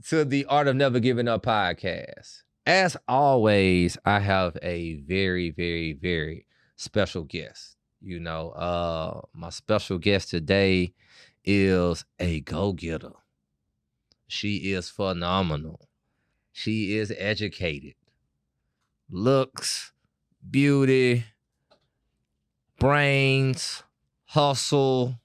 to the Art of Never Giving Up podcast. As always, I have a very, very, very special guest. My special guest today is a go-getter. She is phenomenal. She is educated. Looks, beauty, brains, hustle.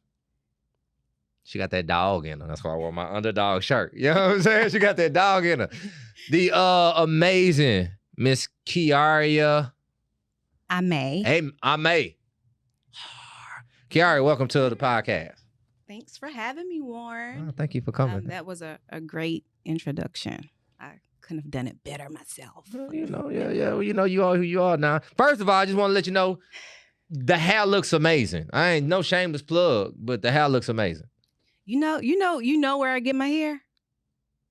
She got that dog in her. That's why I wore my underdog shirt. You know what I'm saying? She got that dog in her. The amazing Miss Keyarria Amey. Amey. Keyarria, welcome to the podcast. Thanks for having me, Warren. Oh, thank you for coming. That was a great introduction. I couldn't have done it better myself. Well, you are who you are now. First of all, I just want to let you know, the hair looks amazing. I ain't no shameless plug, but the hair looks amazing. You know where I get my hair?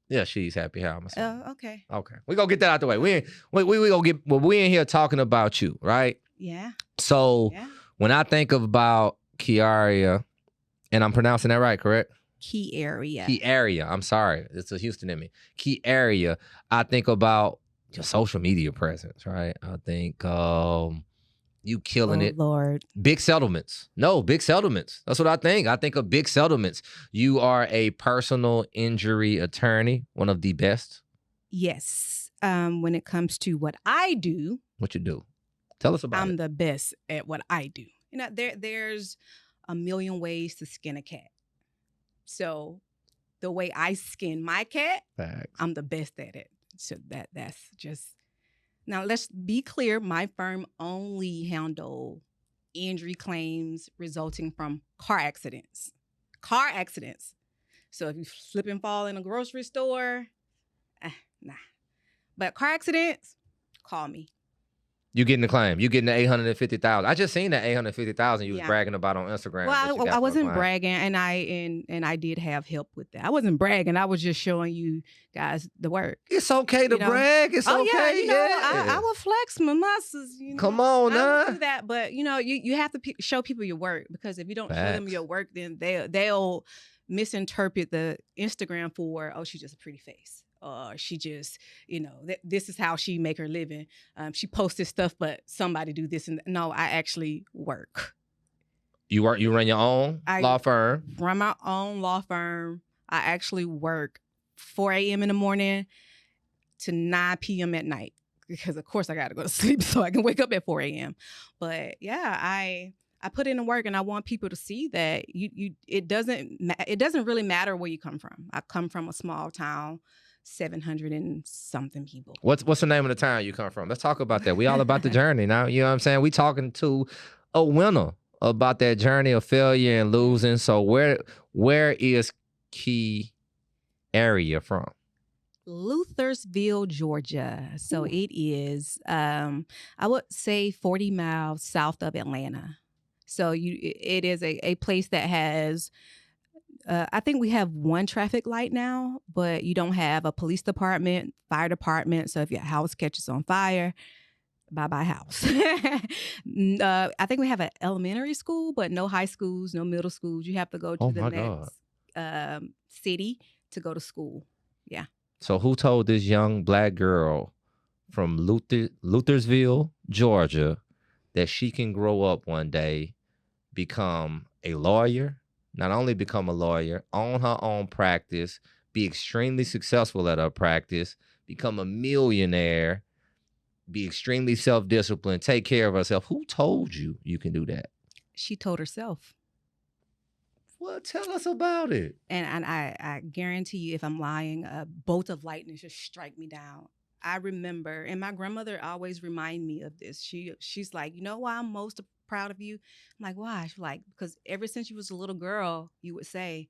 Yeah, she's happy hair. Oh, okay. Okay, we gonna get that out the way. We gonna get. Well, we in here talking about you, right? Yeah. So when I think about Keyarria, and I'm pronouncing that right, correct? Keyarria. I'm sorry, it's a Houston in me. Keyarria. I think about your social media presence, right? I think you killing it. Lord. Big settlements. No, big settlements. That's what I think. I think of big settlements. You are a personal injury attorney, one of the best. Yes. When it comes to what I do. What you do? Tell us about it. I'm the best at what I do. There's a million ways to skin a cat. So the way I skin my cat, Facts. I'm the best at it. So that's just... Now, let's be clear. My firm only handle injury claims resulting from car accidents. So if you slip and fall in a grocery store, nah. But car accidents, call me. You getting the claim. You getting the $850,000. I just seen that $850,000 you was bragging about on Instagram. Well, I wasn't bragging, and I did have help with that. I wasn't bragging. I was just showing you guys the work. It's okay to brag. It's okay. I will flex my muscles. Come on, I will do that, but you have to show people your work, because if you don't show them your work, then they'll misinterpret the Instagram for, oh, she's just a pretty face. She just, this is how she make her living. She posts this stuff, but somebody do this. And no, I actually work. You run your own law firm? Run my own law firm. I actually work 4 a.m. in the morning to 9 p.m. at night, because of course I got to go to sleep so I can wake up at 4 a.m. But yeah, I put in the work, and I want people to see that it doesn't really matter where you come from. I come from a small town. 700 and something people. What's the name of the town you come from? Let's talk about that. We all about the journey now. You know what I'm saying? We talking to a winner about that journey of failure and losing. So where is Keyarria from? Luthersville, Georgia. So it is, I would say 40 miles south of Atlanta. So it is a place that has... I think we have one traffic light now, but you don't have a police department, fire department. So if your house catches on fire, bye-bye house. I think we have an elementary school, but no high schools, no middle schools. You have to go to the next city to go to school. Yeah. So who told this young black girl from Luthersville, Georgia, that she can grow up one day, become a lawyer, not only become a lawyer, own her own practice, be extremely successful at her practice, become a millionaire, be extremely self-disciplined, take care of herself? Who told you can do that? She told herself. Well, tell us about it. And I guarantee you, if I'm lying, a bolt of lightning should strike me down. I remember, and my grandmother always remind me of this. She's like, you know why I'm most proud of you? I'm like, why? She's like, because ever since you was a little girl, you would say,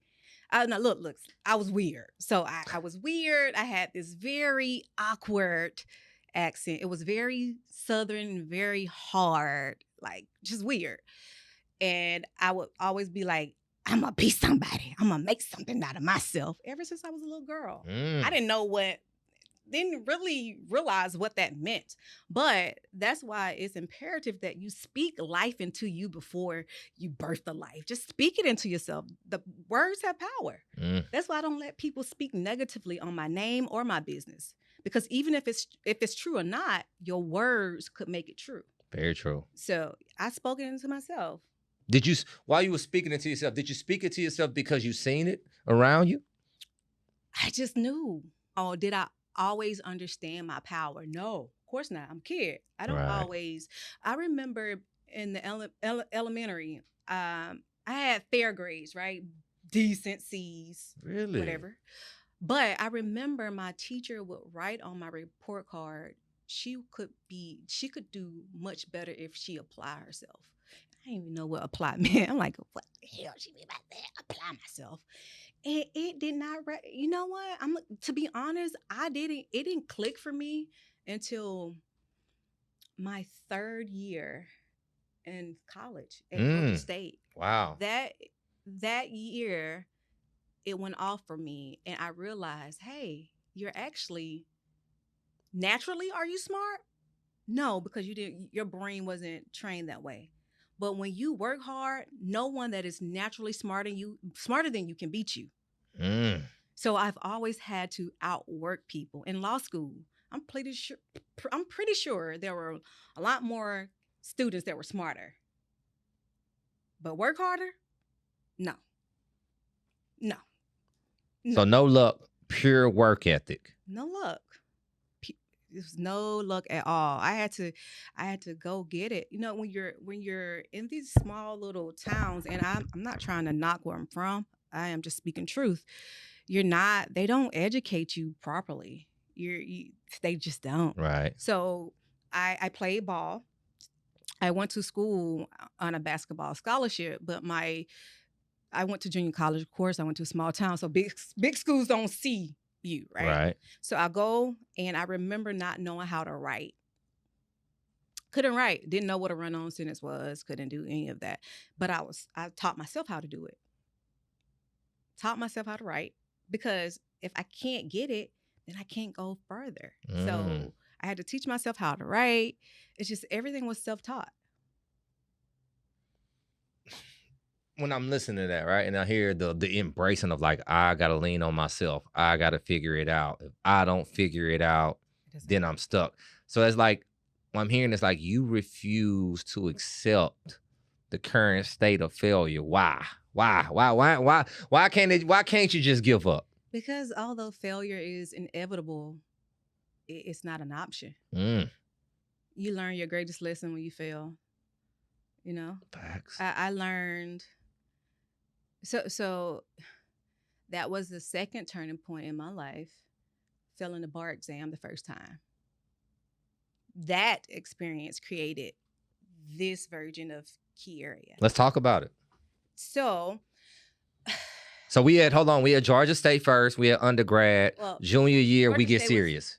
no, look, I was weird. So I was weird. I had this very awkward accent. It was very Southern, very hard, like just weird. And I would always be like, I'm going to be somebody. I'm going to make something out of myself. Ever since I was a little girl. I didn't know what didn't really realize what that meant. But that's why it's imperative that you speak life into you before you birth the life. Just speak it into yourself. The words have power. Mm, That's why I don't let people speak negatively on my name or my business. Because even if it's true or not, your words could make it true. very true. So I spoke it into myself. Did you, while you were speaking it to yourself, did you speak it to yourself because you seen it around you? I just knew. Oh, did I always understand my power? No, of course not. I'm a kid. I don't Right. always. I remember in the elementary, I had fair grades, right? Decent C's, Really? whatever. But I remember my teacher would write on my report card, she could do much better if she applied herself. I didn't even know what apply meant. I'm like, what the hell she mean by that? Apply myself. And it did not, you know what? To be honest, it didn't click for me until my third year in college at Georgia State. Wow. That year, it went off for me, and I realized, hey, you're actually naturally, are you smart? No, because your brain wasn't trained that way. But when you work hard, no one that is naturally smarter than you can beat you. Mm. So I've always had to outwork people. In law school, I'm pretty sure there were a lot more students that were smarter. But work harder? No. So no luck, pure work ethic. No luck. There's no luck at all. I had to go get it. You know, when you're in these small little towns, and I'm not trying to knock where I'm from. I am just speaking truth. They don't educate you properly. They just don't. Right. So I played ball. I went to school on a basketball scholarship, but I went to junior college, of course. I went to a small town, so big schools don't see you, right? Right. So I go, and I remember not knowing how to write. Couldn't write. Didn't know what a run-on sentence was. Couldn't do any of that. But I taught myself how to do it. Taught myself how to write, because if I can't get it, then I can't go further. So I had to teach myself how to write. It's just everything was self-taught. When I'm listening to that, right, and I hear the embracing of like, I gotta lean on myself. I gotta figure it out. If I don't figure it out, then I'm stuck. So it's like, what I'm hearing is like, you refuse to accept the current state of failure. Why can't you just give up? Because although failure is inevitable, it's not an option. You learn your greatest lesson when you fail. You know, facts. I learned. So that was the second turning point in my life. Failing the bar exam the first time. That experience created this version of Keyarria. Let's talk about it. So we had Georgia State first. We had undergrad. Well, junior year, we get serious.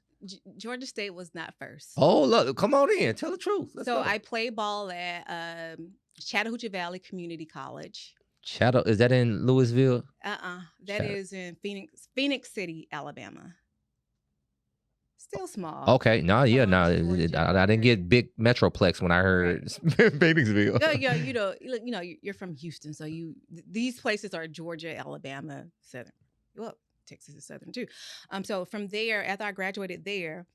Georgia State was not first. Oh, look, come on in. Tell the truth. Let's go. I played ball at Chattahoochee Valley Community College. Is that in Louisville? That is in Phoenix City, Alabama. Still small. Okay. No, yeah, no. I didn't get big metroplex when I heard Phoenixville. Yeah, you're from Houston, so these places are Georgia, Alabama, Southern. Well, Texas is Southern too. So from there, after I graduated there,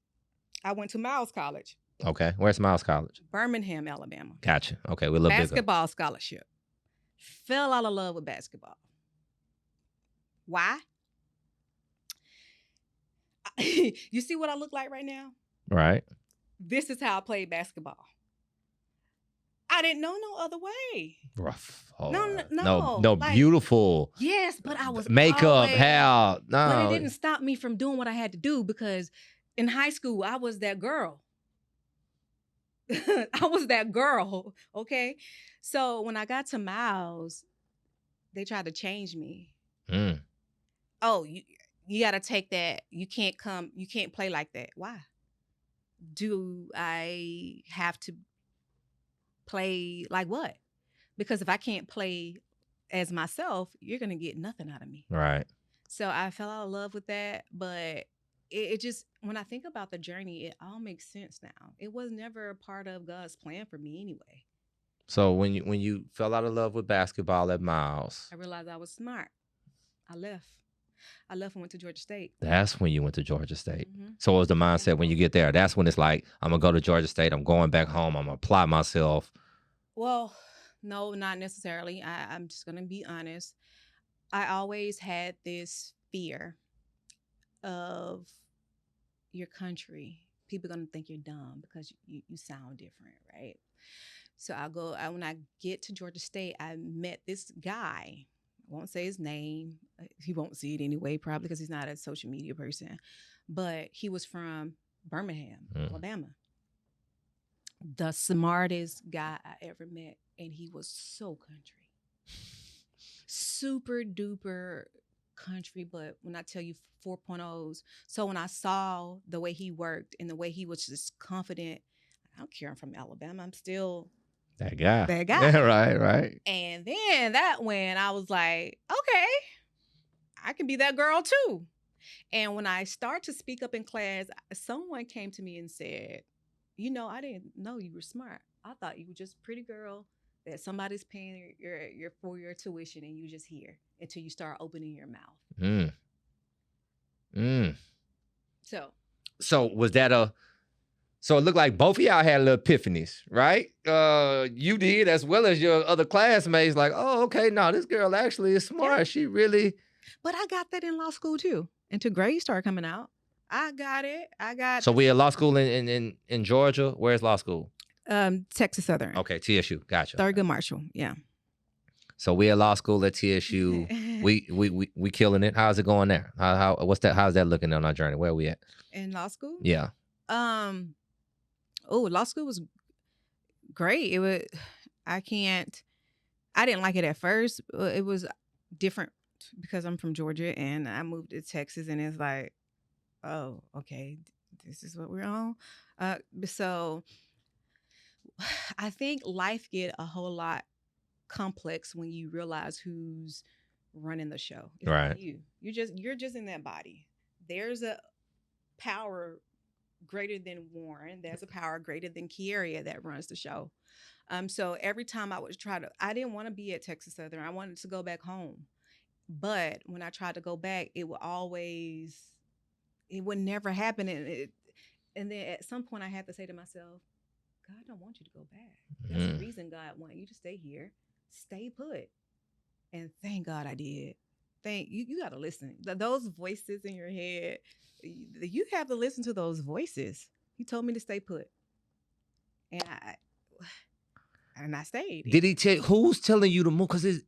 I went to Miles College. Okay. Where's Miles College? Birmingham, Alabama. Gotcha. Okay, we're a little basketball scholarship. Fell out of love with basketball. Why? You see what I look like right now? Right. This is how I played basketball. I didn't know no other way. Rough. No, like, beautiful. Yes, but I was makeup, hair. No. But it didn't stop me from doing what I had to do, because in high school I was that girl. I was that girl. Okay. So when I got to Miles, they tried to change me. Oh, you got to take that. You can't play like that. Why? Do I have to play like what? Because if I can't play as myself, you're going to get nothing out of me. Right. So I fell out of love with that, but it just, when I think about the journey, it all makes sense now. It was never a part of God's plan for me anyway. So when you fell out of love with basketball at Miles, I realized I was smart. I left. I left and went to Georgia State. that's when you went to Georgia State. Mm-hmm. So what was the mindset when you get there? That's when it's like, I'm gonna go to Georgia State. I'm going back home. I'm gonna apply myself. Well, no, not necessarily. I'm just gonna be honest. I always had this fear of your country. People are gonna think you're dumb because you sound different, right? So when I get to Georgia State, I met this guy. I won't say his name. He won't see it anyway, probably because he's not a social media person. But he was from Birmingham, Alabama. The smartest guy I ever met. And he was so country. Super duper country. But when I tell you 4.0s, so when I saw the way he worked and the way he was just confident, I don't care, I'm from Alabama. I'm still that guy. Yeah, right. And then when I was like, okay, I can be that girl too. And when I start to speak up in class, someone came to me and said, I didn't know you were smart. I thought you were just a pretty girl that somebody's paying your 4-year tuition and you just here until you start opening your mouth. So was that so it looked like both of y'all had little epiphanies, right? You did, as well as your other classmates, like, oh, okay, no, this girl actually is smart. Yeah. She really. But I got that in law school too. Until grades started coming out. I got it. So we at law school in Georgia. Where's law school? Texas Southern. Okay, TSU. Gotcha. Thurgood Marshall. Yeah. So we at law school at TSU. we killing it. How's it going there? How's that looking on our journey? Where are we at? In law school? Yeah. Law school was great. I didn't like it at first. It was different because I'm from Georgia and I moved to Texas and it's like, oh, okay, this is what we're on. So I think life get a whole lot complex when you realize who's running the show. It's right. Not you. You're just in that body. There's a power greater than Warren. There's a power greater than Keyarria that runs the show. So every time I would I didn't want to be at Texas Southern. I wanted to go back home. But when I tried to go back, it would never happen. And then at some point I had to say to myself, God don't want you to go back. There's a reason God wants you to stay here. Stay put. And thank God I did. You got to listen. Those voices in your head, you have to listen to those voices. He told me to stay put. And I stayed. Did he tell, who's telling you to move? Because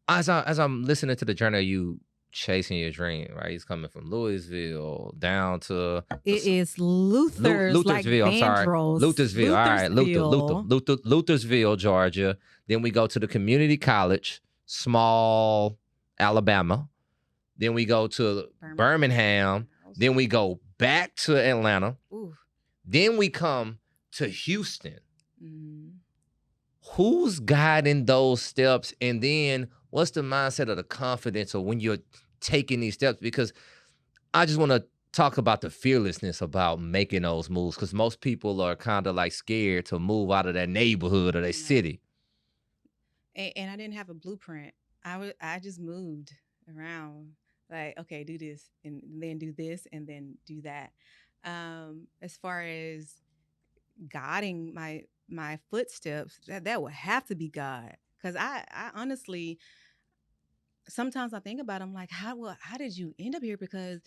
as I'm listening to the journey of you chasing your dream, right? He's coming from Louisville down to it is Luthersville. Like I'm sorry, Luthersville. All right, Luthersville, Georgia. Then we go to the community college, small Alabama. Then we go to Birmingham. Then we go back to Atlanta. Ooh. Then we come to Houston. Mm-hmm. Who's guiding those steps? And then what's the mindset of the confidence of when you're taking these steps? Because I just want to talk about the fearlessness about making those moves, because most people are kind of like scared to move out of that neighborhood or their city. And I didn't have a blueprint. I just moved around, like, okay, do this and then do this and then do that. As far as guiding my footsteps, that would have to be God. Because I honestly, sometimes I think about it, I'm like, how did you end up here? Because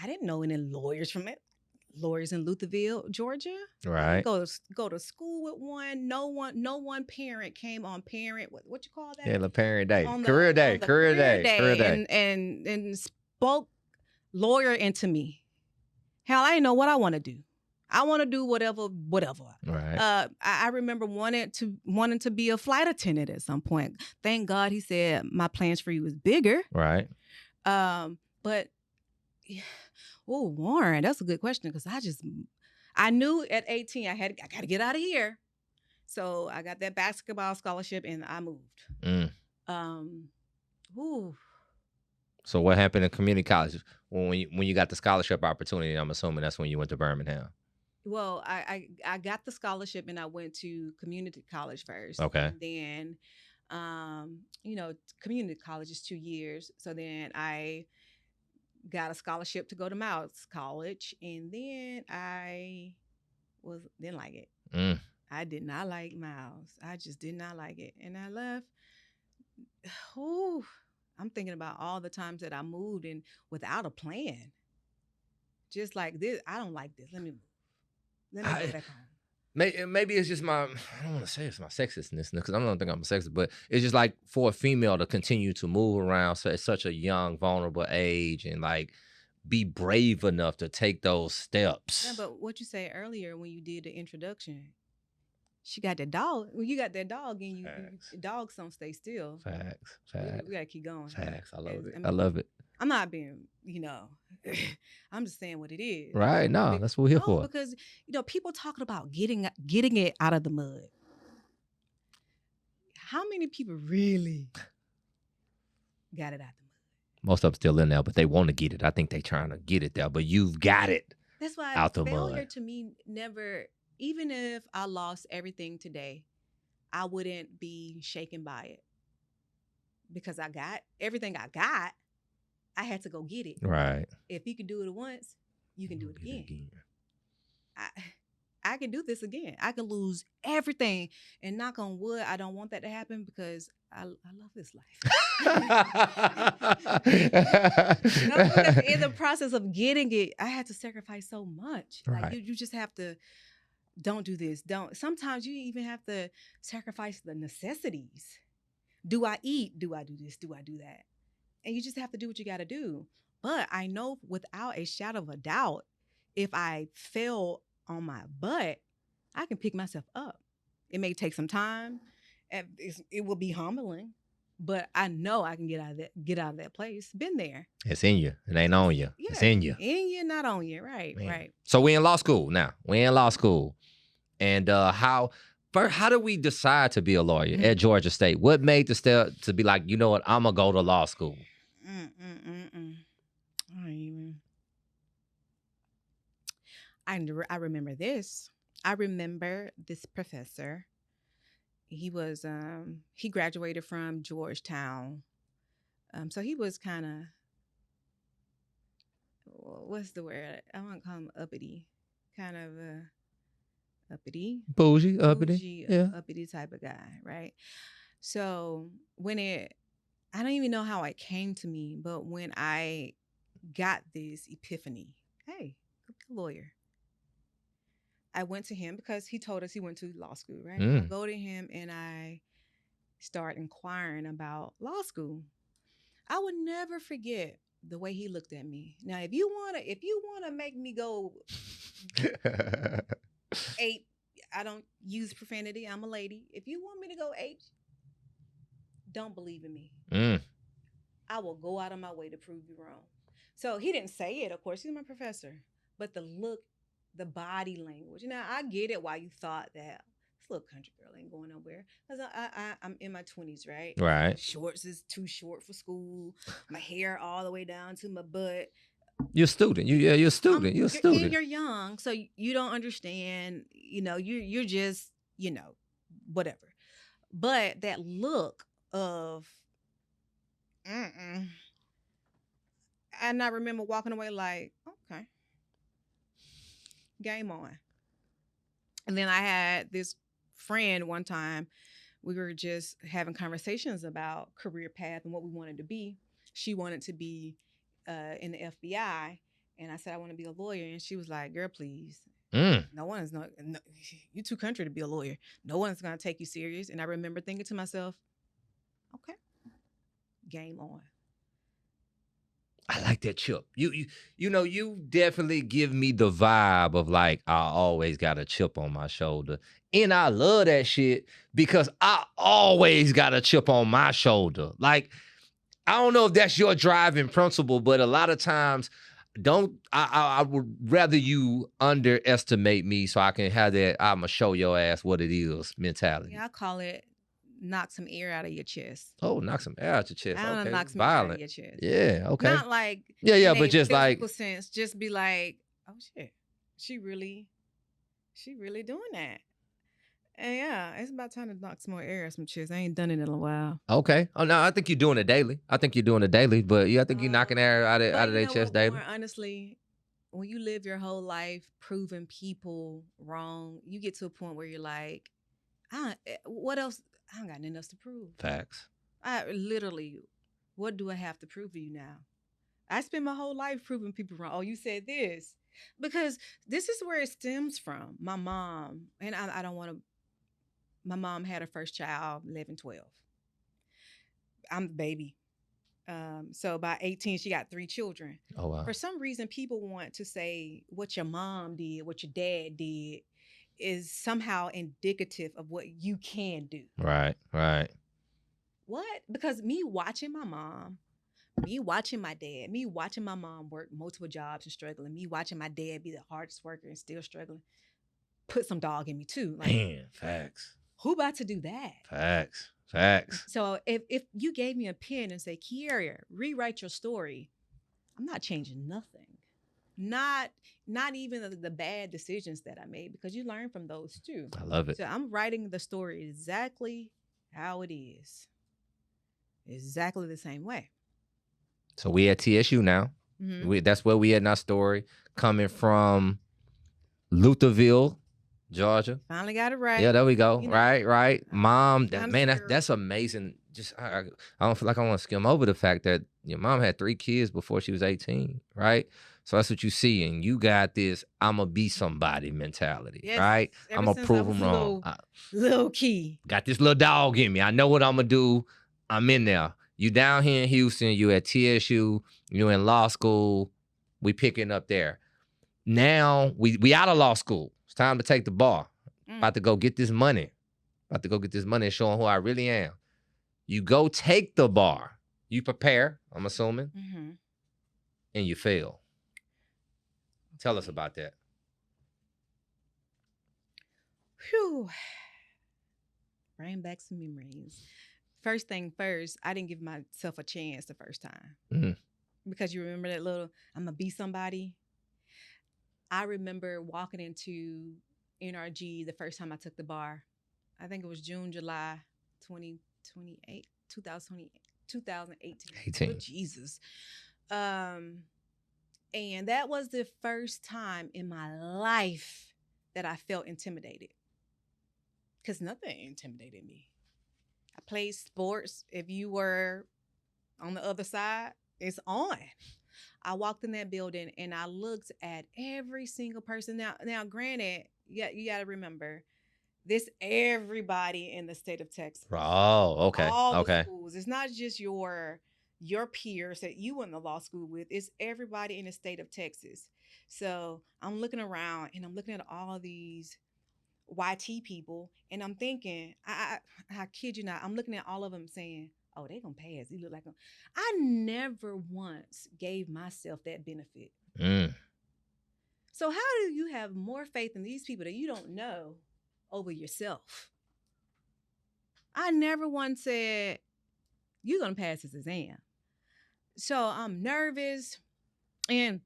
I didn't know any lawyers in Lutherville, Georgia. Right. Go to school with one. No one parent came on parent. What you call that? Yeah, the parent day. Career day. And spoke lawyer into me. Hell, I didn't know what I want to do. I want to do whatever. Right. I remember wanting to be a flight attendant at some point. Thank God he said my plans for you was bigger. Right. But Warren, that's a good question, because I knew at 18 I got to get out of here. So I got that basketball scholarship and I moved. So what happened in community college when you got the scholarship opportunity? I'm assuming that's when you went to Birmingham. Well, I got the scholarship and I went to community college first, Okay. and then, you know, community college is 2 years. So then I got a scholarship to go to Mouse College, and then I didn't like it. Mm. I did not like Miles. I just did not like it, and I left. Ooh, I'm thinking about all the times that I moved and without a plan, just like this. I don't like this. Let me move. Let me go back home. Maybe it's just I don't want to say it's my sexistness because I don't think I'm a sexist, but it's just like for a female to continue to move around at such a young, vulnerable age and like be brave enough to take those steps. Yeah, but what you say earlier when you did the introduction, she got that dog. When you got that dog and you dogs don't stay still. Facts. We gotta keep going. Facts. I love it. I love it. I'm not being, I'm just saying what it is. Right. No, that's what we're here for. Because, people talking about getting it out of the mud. How many people really got it out the mud? Most of them still in there, but they want to get it. I think they trying to get it there, but you've got it. That's why out the failure mud. To me never, even if I lost everything today, I wouldn't be shaken by it. Because I got everything I got. I had to go get it. Right. If you can do it once, you can do it again. I can do this again. I can lose everything. And knock on wood, I don't want that to happen because I love this life. In the process of getting it, I had to sacrifice so much. Right. Like you just have to, don't do this. Sometimes you even have to sacrifice the necessities. Do I eat? Do I do this? Do I do that? And you just have to do what you got to do. But I know without a shadow of a doubt, if I fell on my butt, I can pick myself up. It may take some time. It will be humbling, but I know I can get out of that place. Been there. It's in you. It ain't on you. Yeah, it's in you. In you, not on you. Right, man. Right. So we in law school now. And how did we decide to be a lawyer at Georgia State? What made the step to be like, you know what, I'm going to go to law school? I remember this. I remember this professor. He was, he graduated from Georgetown. So he was kind of, what's the word? I want to call him uppity. Kind of uppity. Bougie, uppity. Yeah. Uppity type of guy, right? So I don't even know how it came to me, but when I got this epiphany, hey, go be a lawyer. I went to him because he told us he went to law school, right? I go to him and I start inquiring about law school. I would never forget the way he looked at me. Now, if you wanna make me go 8, I don't use profanity. I'm a lady. If you want me to go 8, don't believe in me. I will go out of my way to prove you wrong. So he didn't say it, of course. He's my professor. But the look, the body language. I get it why you thought that this little country girl ain't going nowhere. Because I'm in my 20s, right? Right. Shorts is too short for school. My hair all the way down to my butt. You're a student. You're a student. You're a student. And you're young, so you don't understand. You're just, whatever. But that look of, and I remember walking away like, okay, game on. And then I had this friend one time, we were just having conversations about career path and what we wanted to be. She wanted to be in the FBI. And I said, I want to be a lawyer. And she was like, girl, please. No, you're too country to be a lawyer. No one's going to take you serious. And I remember thinking to myself, okay, game on. I like that chip. You definitely give me the vibe of like, I always got a chip on my shoulder. And I love that shit because I always got a chip on my shoulder. Like, I don't know if that's your driving principle, but a lot of times I would rather you underestimate me so I can have that I'm going to show your ass what it is mentality. Yeah, I call it knock some air out of your chest. Oh, knock some air out your chest. I don't Okay, knock some air out violent. of your chest. Yeah, okay. Not like yeah, in but a just like physical sense. Just be like, oh shit, she really doing that. And yeah, it's about time to knock some more air out some chest. I ain't done it in a while. okay. Oh no, I think you're doing it daily. But yeah, I think you're knocking air out of But their you know chest what? daily. More honestly, when you live your whole life proving people wrong, you get to a point where you're like, what else? I don't got nothing else to prove. Facts. I literally, what do I have to prove to you now? I spent my whole life proving people wrong. Oh, you said this. Because this is where it stems from. My mom, and I don't want to, my mom had her first child, 11, 12. I'm the baby. So by 18, she got 3 children. Oh wow. For some reason, people want to say what your mom did, what your dad did is somehow indicative of what you can do. Right. What? Because me watching my mom, me watching my dad, me watching my mom work multiple jobs and struggling, me watching my dad be the hardest worker and still struggling, put some dog in me too. Like, Man, facts. Who about to do that? Facts. So if you gave me a pen and say, Keyarria, rewrite your story, I'm not changing nothing. Not even the bad decisions that I made, because you learn from those too. I love it. So I'm writing the story exactly how it is. Exactly the same way. So we at TSU now. Mm-hmm. That's where we at in our story. Coming from Lutherville, Georgia. Finally got it right. Yeah, there we go. You know, right. Mom, Honestly, that's amazing. Just I don't feel like I want to skim over the fact that your mom had 3 kids before she was 18, right? So that's what you see, and you got this "I'ma be somebody" mentality, yes, right? I'ma prove them wrong. Little key. Got this little dog in me. I know what I'ma do. I'm in there. You down here in Houston. You at TSU. You in law school. We picking up there. Now we out of law school. It's time to take the bar. About to go get this money. And show them who I really am. You go take the bar. You prepare, I'm assuming, and you fail. Tell us about that. Whew. Bring back some memories. First thing first, I didn't give myself a chance the first time. Because you remember that little, I'm going to be somebody. I remember walking into NRG the first time I took the bar. I think it was July 2018. 18. Oh, Jesus. And that was the first time in my life that I felt intimidated. Because nothing intimidated me. I played sports. If you were on the other side, it's on. I walked in that building and I looked at every single person. Now, granted, you got to remember, this everybody in the state of Texas. Oh, okay. All the schools. It's not just your peers that you went to law school with. It's everybody in the state of Texas. So I'm looking around and I'm looking at all these YT people, and I'm thinking, I kid you not, I'm looking at all of them saying, oh, they gonna pass. You look like them. I never once gave myself that benefit. So how do you have more faith in these people that you don't know over yourself? I never once said, you're gonna pass this exam. So I'm nervous, and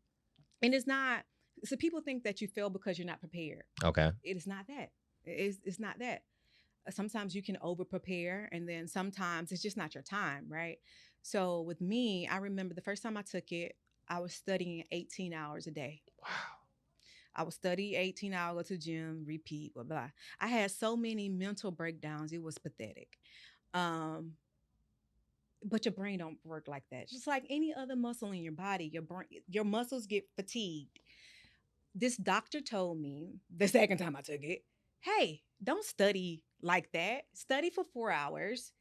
it's not. So people think that you fail because you're not prepared. Okay. It is not that. It's not that. Sometimes you can over prepare, and then sometimes it's just not your time, right? So with me, I remember the first time I took it, I was studying 18 hours a day. Wow. I would study 18 hours, go to the gym, repeat, blah, blah. I had so many mental breakdowns. It was pathetic. But your brain don't work like that. Just like any other muscle in your body, your muscles get fatigued. This doctor told me the second time I took it, hey, don't study like that. Study for 4 hours,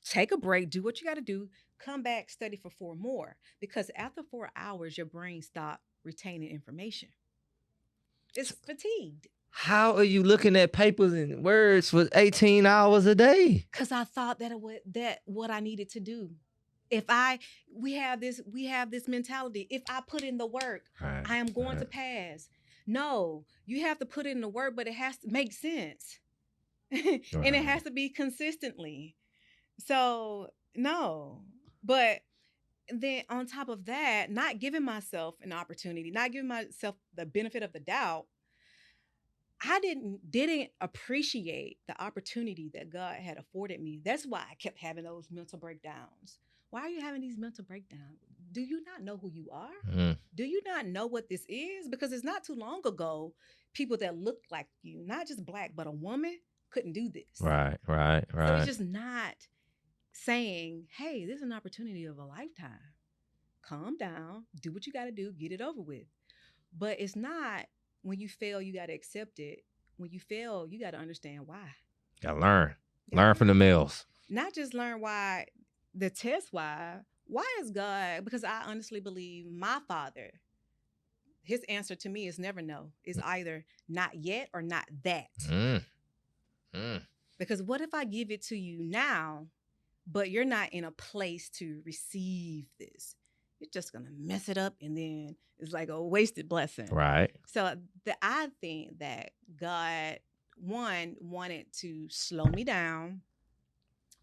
take a break, do what you got to do, come back, study for 4 more. Because after 4 hours, your brain stopped retaining information. It's fatigued. How are you looking at papers and words for 18 hours a day? Because I thought that what I needed to do. We have this mentality. If I put in the work, I am going to pass. No, you have to put in the work, but it has to make sense. And it has to be consistently. So no, but then on top of that, not giving myself an opportunity, not giving myself the benefit of the doubt, I didn't appreciate the opportunity that God had afforded me. That's why I kept having those mental breakdowns. Why are you having these mental breakdowns? Do you not know who you are? Mm. Do you not know what this is? Because it's not too long ago, people that looked like you, not just black, but a woman, couldn't do this. Right. So it's just not saying, hey, this is an opportunity of a lifetime. Calm down, do what you got to do, get it over with. But it's not when you fail, you got to accept it. When you fail, you got to understand why. Gotta learn from the mills. Not just learn why, the test why. Why is God? Because I honestly believe my father, his answer to me is never no. It's either not yet or not that. Because what if I give it to you now, but you're not in a place to receive this? You're just going to mess it up, and then it's like a wasted blessing. Right. So I think that God, one, wanted to slow me down.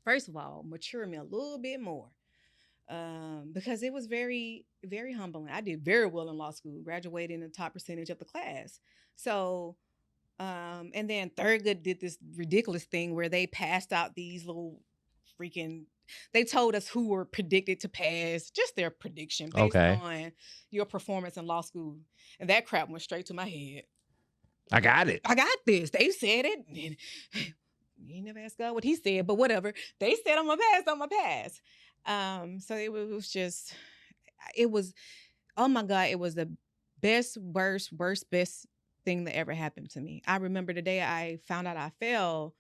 First of all, mature me a little bit more. Because it was very, very humbling. I did very well in law school, graduated in the top percentage of the class. So, and then Thurgood did this ridiculous thing where they passed out these little freaking, they told us who were predicted to pass, just their prediction based on your performance in law school. And that crap went straight to my head. I got it. I got this. They said it. And you never asked God what he said, but whatever. They said I'm gonna pass. So it was oh my God, it was the best, worst, best thing that ever happened to me. I remember the day I found out I failed.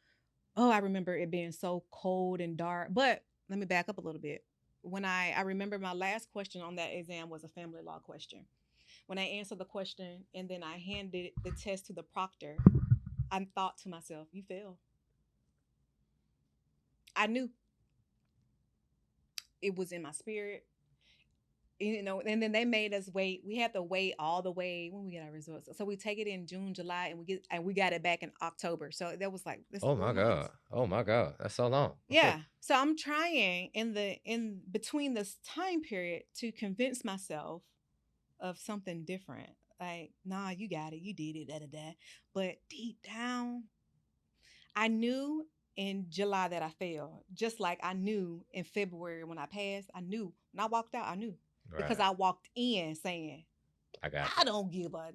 Oh, I remember it being so cold and dark. But let me back up a little bit. When I remember my last question on that exam was a family law question. When I answered the question and then I handed the test to the proctor, I thought to myself, you failed. I knew. It was in my spirit. And then they made us wait. We had to wait all the way when we get our results. So we take it in June, July, and we got it back in October. So that was like this. Oh my God. That's so long. Yeah. So I'm trying in between this time period to convince myself of something different. Like, nah, you got it. You did it, da. But deep down, I knew in July that I failed. Just like I knew in February when I passed, I knew. When I walked out, I knew. Right. Because I walked in saying, I don't give a,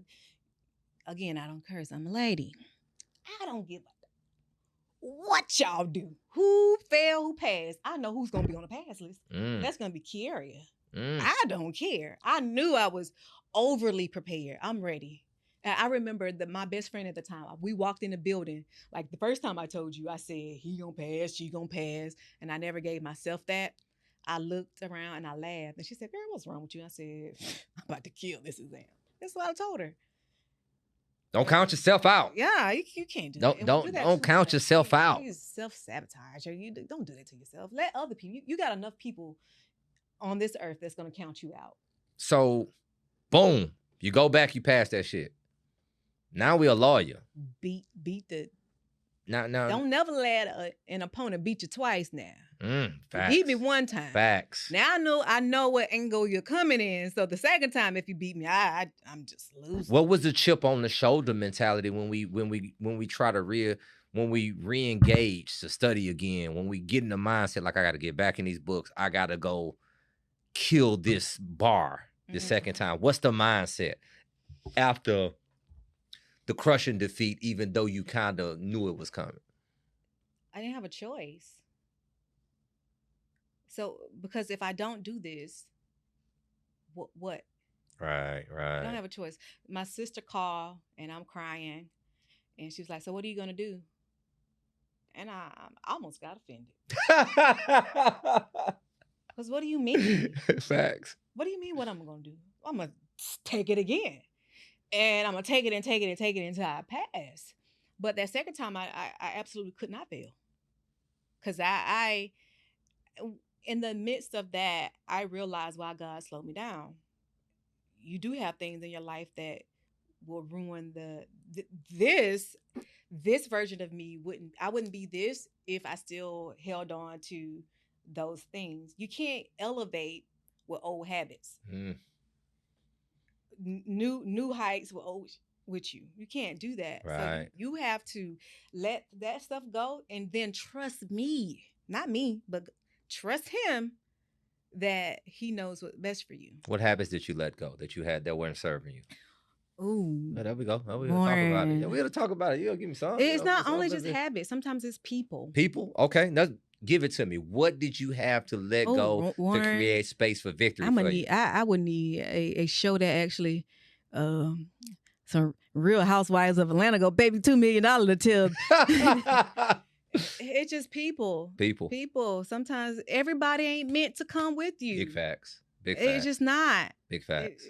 again, I don't curse, I'm a lady. I don't give a what y'all do. Who failed, who passed. I know who's going to be on the pass list. That's going to be Keyarria. I don't care. I knew I was overly prepared. I'm ready. And I remember that my best friend at the time, we walked in the building. Like the first time I told you, I said, he gonna pass, she gonna pass. And I never gave myself that. I looked around and I laughed. And she said, girl, what's wrong with you? I said, I'm about to kill this exam. That's what I told her. Don't count yourself out. Yeah, you can't do that. Don't count yourself out. You self-sabotage. Or you don't do that to yourself. Let other people, you got enough people on this earth that's going to count you out. So, boom, you go back, you pass that shit. Now we a lawyer. Beat the. No. Don't never let an opponent beat you twice now. Facts. You beat me one time. Facts. Now I know what angle you're coming in. So the second time, if you beat me, I'm just losing. What was the chip on the shoulder mentality when we try to when we re-engage to study again, when we get in the mindset like I got to get back in these books, I got to go kill this bar the second time. What's the mindset after the crushing defeat, even though you kind of knew it was coming? I didn't have a choice. So, because if I don't do this, what? Right. I don't have a choice. My sister called and I'm crying. And she was like, so what are you going to do? And I almost got offended. Because what do you mean? Facts. What do you mean what I'm going to do? I'm going to take it again. And I'm going to take it until I pass. But that second time, I absolutely could not fail. Because I, in the midst of that, I realized why God slowed me down. You do have things in your life that will ruin this version of me. Wouldn't be this if I still held on to those things. You can't elevate with old habits. Mm, New heights with you. You can't do that. So right. you have to let that stuff go and then trust me, not me, but trust him that he knows what's best for you. What habits did you let go that you had that weren't serving you? Ooh, Yeah, there we go. Oh, we gotta talk about it. Yeah, boring. we gotta talk about it. You gotta give me some. It's not only just Something. habits. Sometimes it's people. People. Okay, now give it to me. What did you have to let go to Warren, create space for victory I'm for gonna you? need. I would need a show that actually, some Real Housewives of Atlanta go baby $2 million to tell. It's just people. People. Sometimes everybody ain't meant to come with you. Big facts. Big facts. It's just not. Big facts.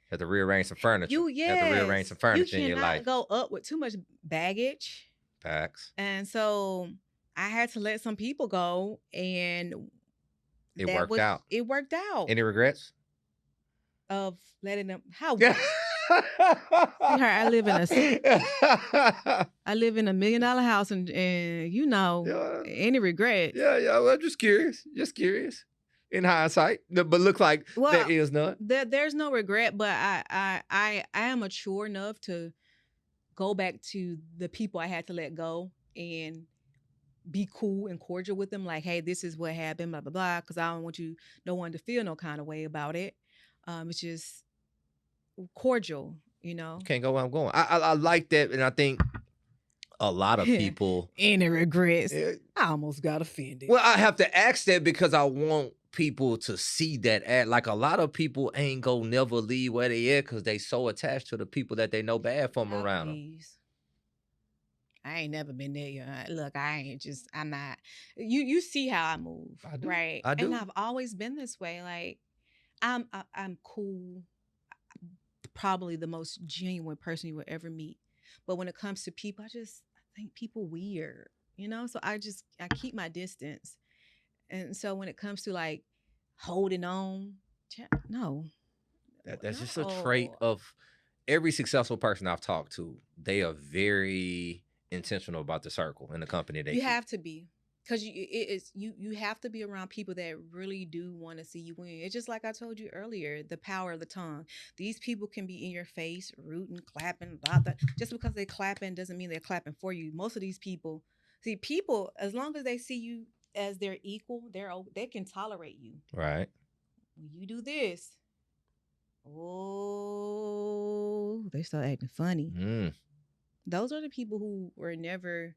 Have to rearrange some furniture. Have to rearrange some furniture in your life. You cannot go up with too much baggage. Facts. And so I had to let some people go, and it worked out. It worked out. Any regrets? Of letting them I live in a $1 million house, and you know, any regret? Yeah. Well, I'm just curious. In hindsight, but look like there is none. There's no regret, but I am mature enough to go back to the people I had to let go and be cool and cordial with them. Like, hey, this is what happened, blah blah blah. Because I don't want no one to feel no kind of way about it. It's just cordial, you know. You can't go where I'm going. I like that, and I think a lot of people. Any regrets? I almost got offended. Well, I have to ask that because I want people to see that. Like, a lot of people ain't go never leave where they at because they so attached to the people that they know bad from around them. I ain't never been there. Look, I'm not. You see how I move, right? I do. And I've always been this way. Like, I'm cool. Probably the most genuine person you will ever meet. But when it comes to people, I think people weird, you know? So I keep my distance. And so when it comes to like holding on, no. That's just a trait of every successful person I've talked to. They are very intentional about the circle and the company they keep. You have to be. Because you have to be around people that really do want to see you win. It's just like I told you earlier, the power of the tongue. These people can be in your face, rooting, clapping, blah, blah. Just because they're clapping doesn't mean they're clapping for you. Most of these people, as long as they see you as their equal, they can tolerate you. Right. When you do this, they start acting funny. Those are the people who were never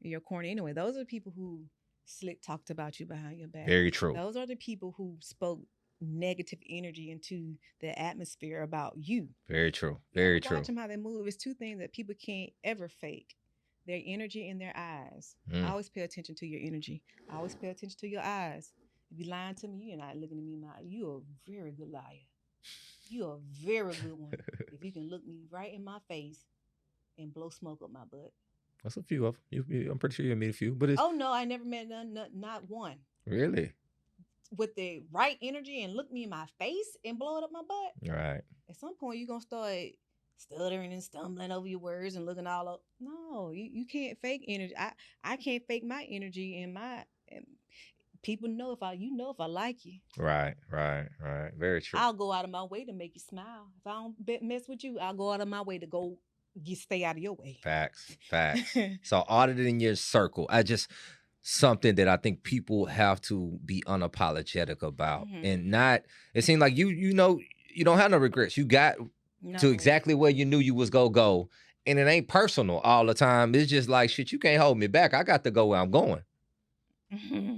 in your corner anyway. Those are the people who slick talked about you behind your back. Very true. Those are the people who spoke negative energy into the atmosphere about you. Very true. Very true. Watch them how they move. It's two things that people can't ever fake: their energy and their eyes. I always pay attention to your energy. I always pay attention to your eyes. If you're lying to me, you're not looking at me in my eye. You're a very good liar. You're a very good one. If you can look me right in my face and blow smoke up my butt. That's a few of them. I'm pretty sure you meet a few, but it's... Oh no, I never met none, not one. Really? With the right energy and look me in my face and blow it up my butt. Right. At some point, you're gonna start stuttering and stumbling over your words and looking all up. No, you can't fake energy. I can't fake my energy and people know if I like you. Right. Very true. I'll go out of my way to make you smile. If I don't mess with you, I'll go out of my way to go. You stay out of your way. Facts. So auditing your circle, something that I think people have to be unapologetic about, and not. It seems like you don't have no regrets. You got to exactly where you knew you was gonna go, and it ain't personal all the time. It's just like, shit, you can't hold me back. I got to go where I'm going.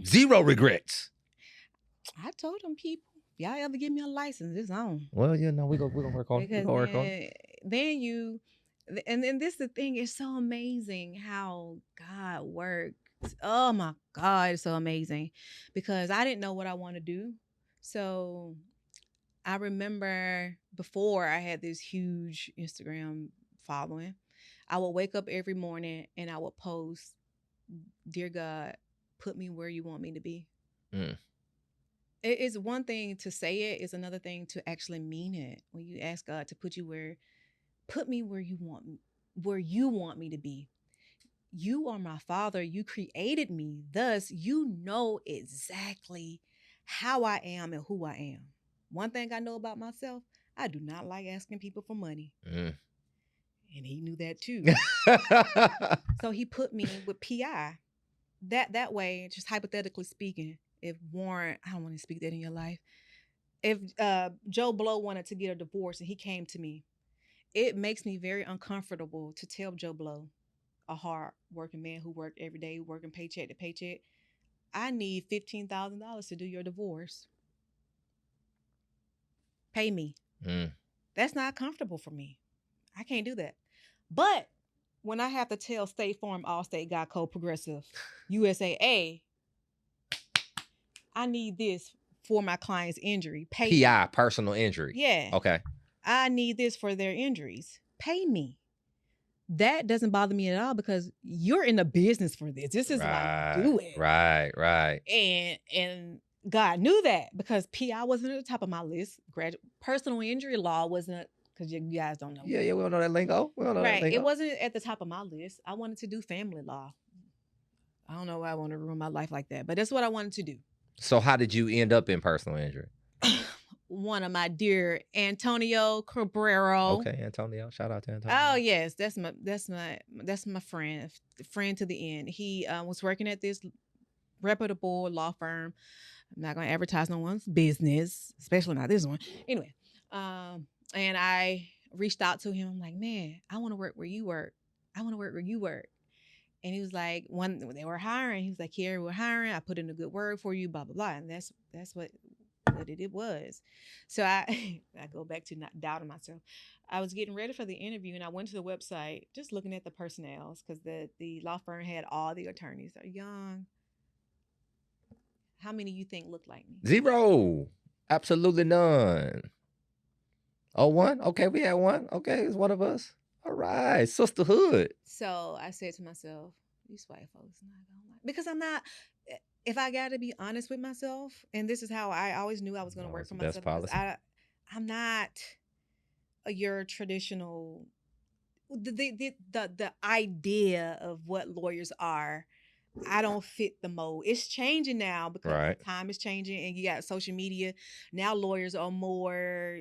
Zero regrets. I told them people, y'all ever give me a license, it's on. Well, we're gonna work on it. Then and then this the thing, it's so amazing how God works. Oh my God, it's so amazing. Because I didn't know what I want to do. So I remember before I had this huge Instagram following, I would wake up every morning and I would post, "Dear God, put me where you want me to be." It is one thing to say it, it's another thing to actually mean it. When you ask God to put me where you want me to be. You are my father. You created me. Thus, you know exactly how I am and who I am. One thing I know about myself, I do not like asking people for money. Mm. And he knew that too. So he put me with PI. That way, just hypothetically speaking, if Warren, I don't want to speak that in your life. If Joe Blow wanted to get a divorce and he came to me, it makes me very uncomfortable to tell Joe Blow, a hard working man who worked every day, working paycheck to paycheck, I need $15,000 to do your divorce. Pay me. Mm. That's not comfortable for me. I can't do that. But when I have to tell State Farm, Allstate, Geico, Progressive, USAA, I need this for my client's injury. Pay me. PI, personal injury. Yeah. Okay. I need this for their injuries. Pay me. That doesn't bother me at all because you're in the business for this. This is why you do it. Right. And God knew that because PI wasn't at the top of my list. Personal injury law wasn't, because you guys don't know. Yeah, we don't know that lingo. We don't know that lingo. It wasn't at the top of my list. I wanted to do family law. I don't know why I want to ruin my life like that, but that's what I wanted to do. So how did you end up in personal injury? One of my dear Antonio Cabrero. Okay, Antonio. Shout out to Antonio. Oh yes, that's my friend to the end. He was working at this reputable law firm. I'm not going to advertise no one's business, especially not this one. Anyway, and I reached out to him. I'm like, man, I want to work where you work. I want to work where you work. And he was like, when they were hiring, he was like, Keyarria, we're hiring. I put in a good word for you, blah, blah, blah. And that's what it was. So I go back to not doubting myself. I was getting ready for the interview and I went to the website just looking at the personnels because the law firm had all the attorneys. They're young. How many you think look like me? 0. Absolutely none. Oh, one? Okay, we had one. Okay, it's one of us. All right, sisterhood. So I said to myself, these white folks not gonna like, because I'm not. If I got to be honest with myself, and this is how I always knew I was going to work for myself. I'm not your traditional. The idea of what lawyers are, I don't fit the mold. It's changing now because time is changing, and you got social media. Now lawyers are more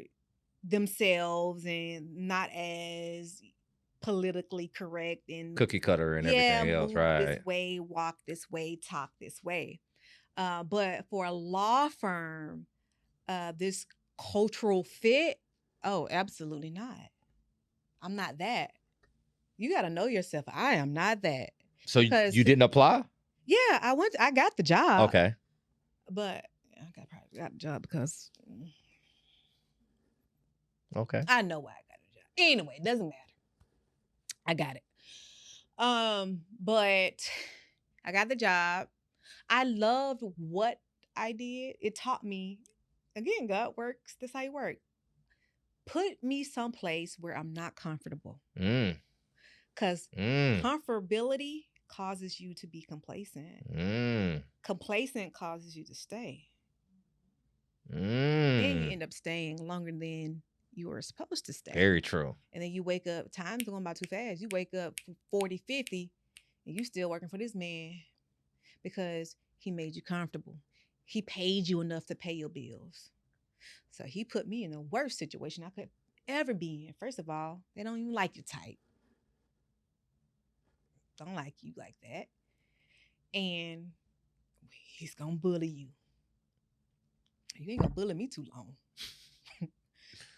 themselves and not as politically correct and cookie cutter and everything else, right? This way, walk this way, talk this way. But for a law firm, this cultural fit, oh, absolutely not. I'm not that. You got to know yourself. I am not that. So you didn't apply? Yeah, I got the job. Okay. But I probably got the job because. Okay. I know why I got a job. Anyway, it doesn't matter. I got it. But I got the job. I loved what I did. It taught me, again, God works. That's how you work. Put me someplace where I'm not comfortable. Because comfortability causes you to be complacent. Complacent causes you to stay. Then you end up staying longer than you were supposed to stay. Very true. And then you wake up, time's going by too fast. You wake up 40, 50, and you still working for this man because he made you comfortable. He paid you enough to pay your bills. So he put me in the worst situation I could ever be in. First of all, they don't even like your type. Don't like you like that. And he's going to bully you. You ain't going to bully me too long.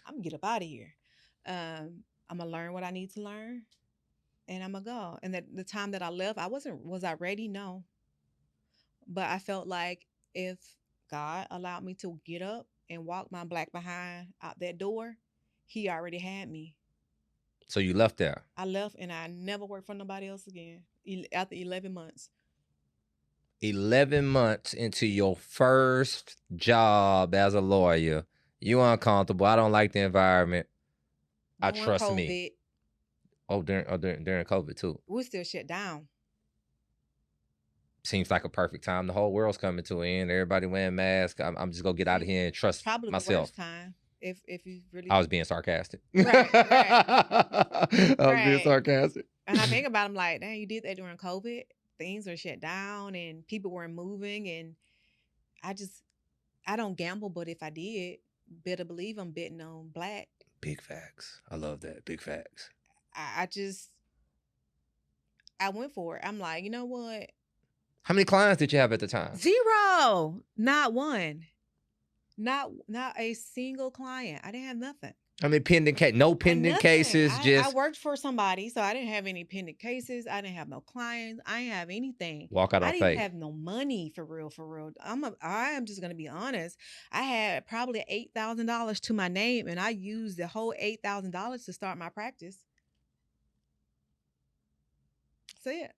I'm going to get up out of here. I'm going to learn what I need to learn. And I'm going to go. And the time that I left, was I ready? No. But I felt like if God allowed me to get up and walk my black behind out that door, he already had me. So you left there? I left and I never worked for nobody else again after 11 months. 11 months into your first job as a lawyer, you uncomfortable. I don't like the environment. I trust COVID. Me. Oh, during COVID too. We're still shut down. seems like a perfect time. The whole world's coming to an end. Everybody wearing masks. I'm just gonna get out of here and trust Probably myself. the worst time. If you really, I was being sarcastic. Right. I was being Right. sarcastic. And I think about them like, dang, you did that during COVID. Things were shut down and people weren't moving. And I don't gamble, but if I did, better believe I'm betting on black. Big facts. I love that. Big facts. I went for it. I'm like, you know what? How many clients did you have at the time? 0. Not one. Not a single client. I didn't have nothing. I mean, no pending cases. I worked for somebody, so I didn't have any pending cases. I didn't have no clients. I didn't have anything. Walk out on faith. I didn't have no money for real. I am just gonna be honest. I had probably $8,000 to my name, and I used the whole $8,000 to start my practice. That's it.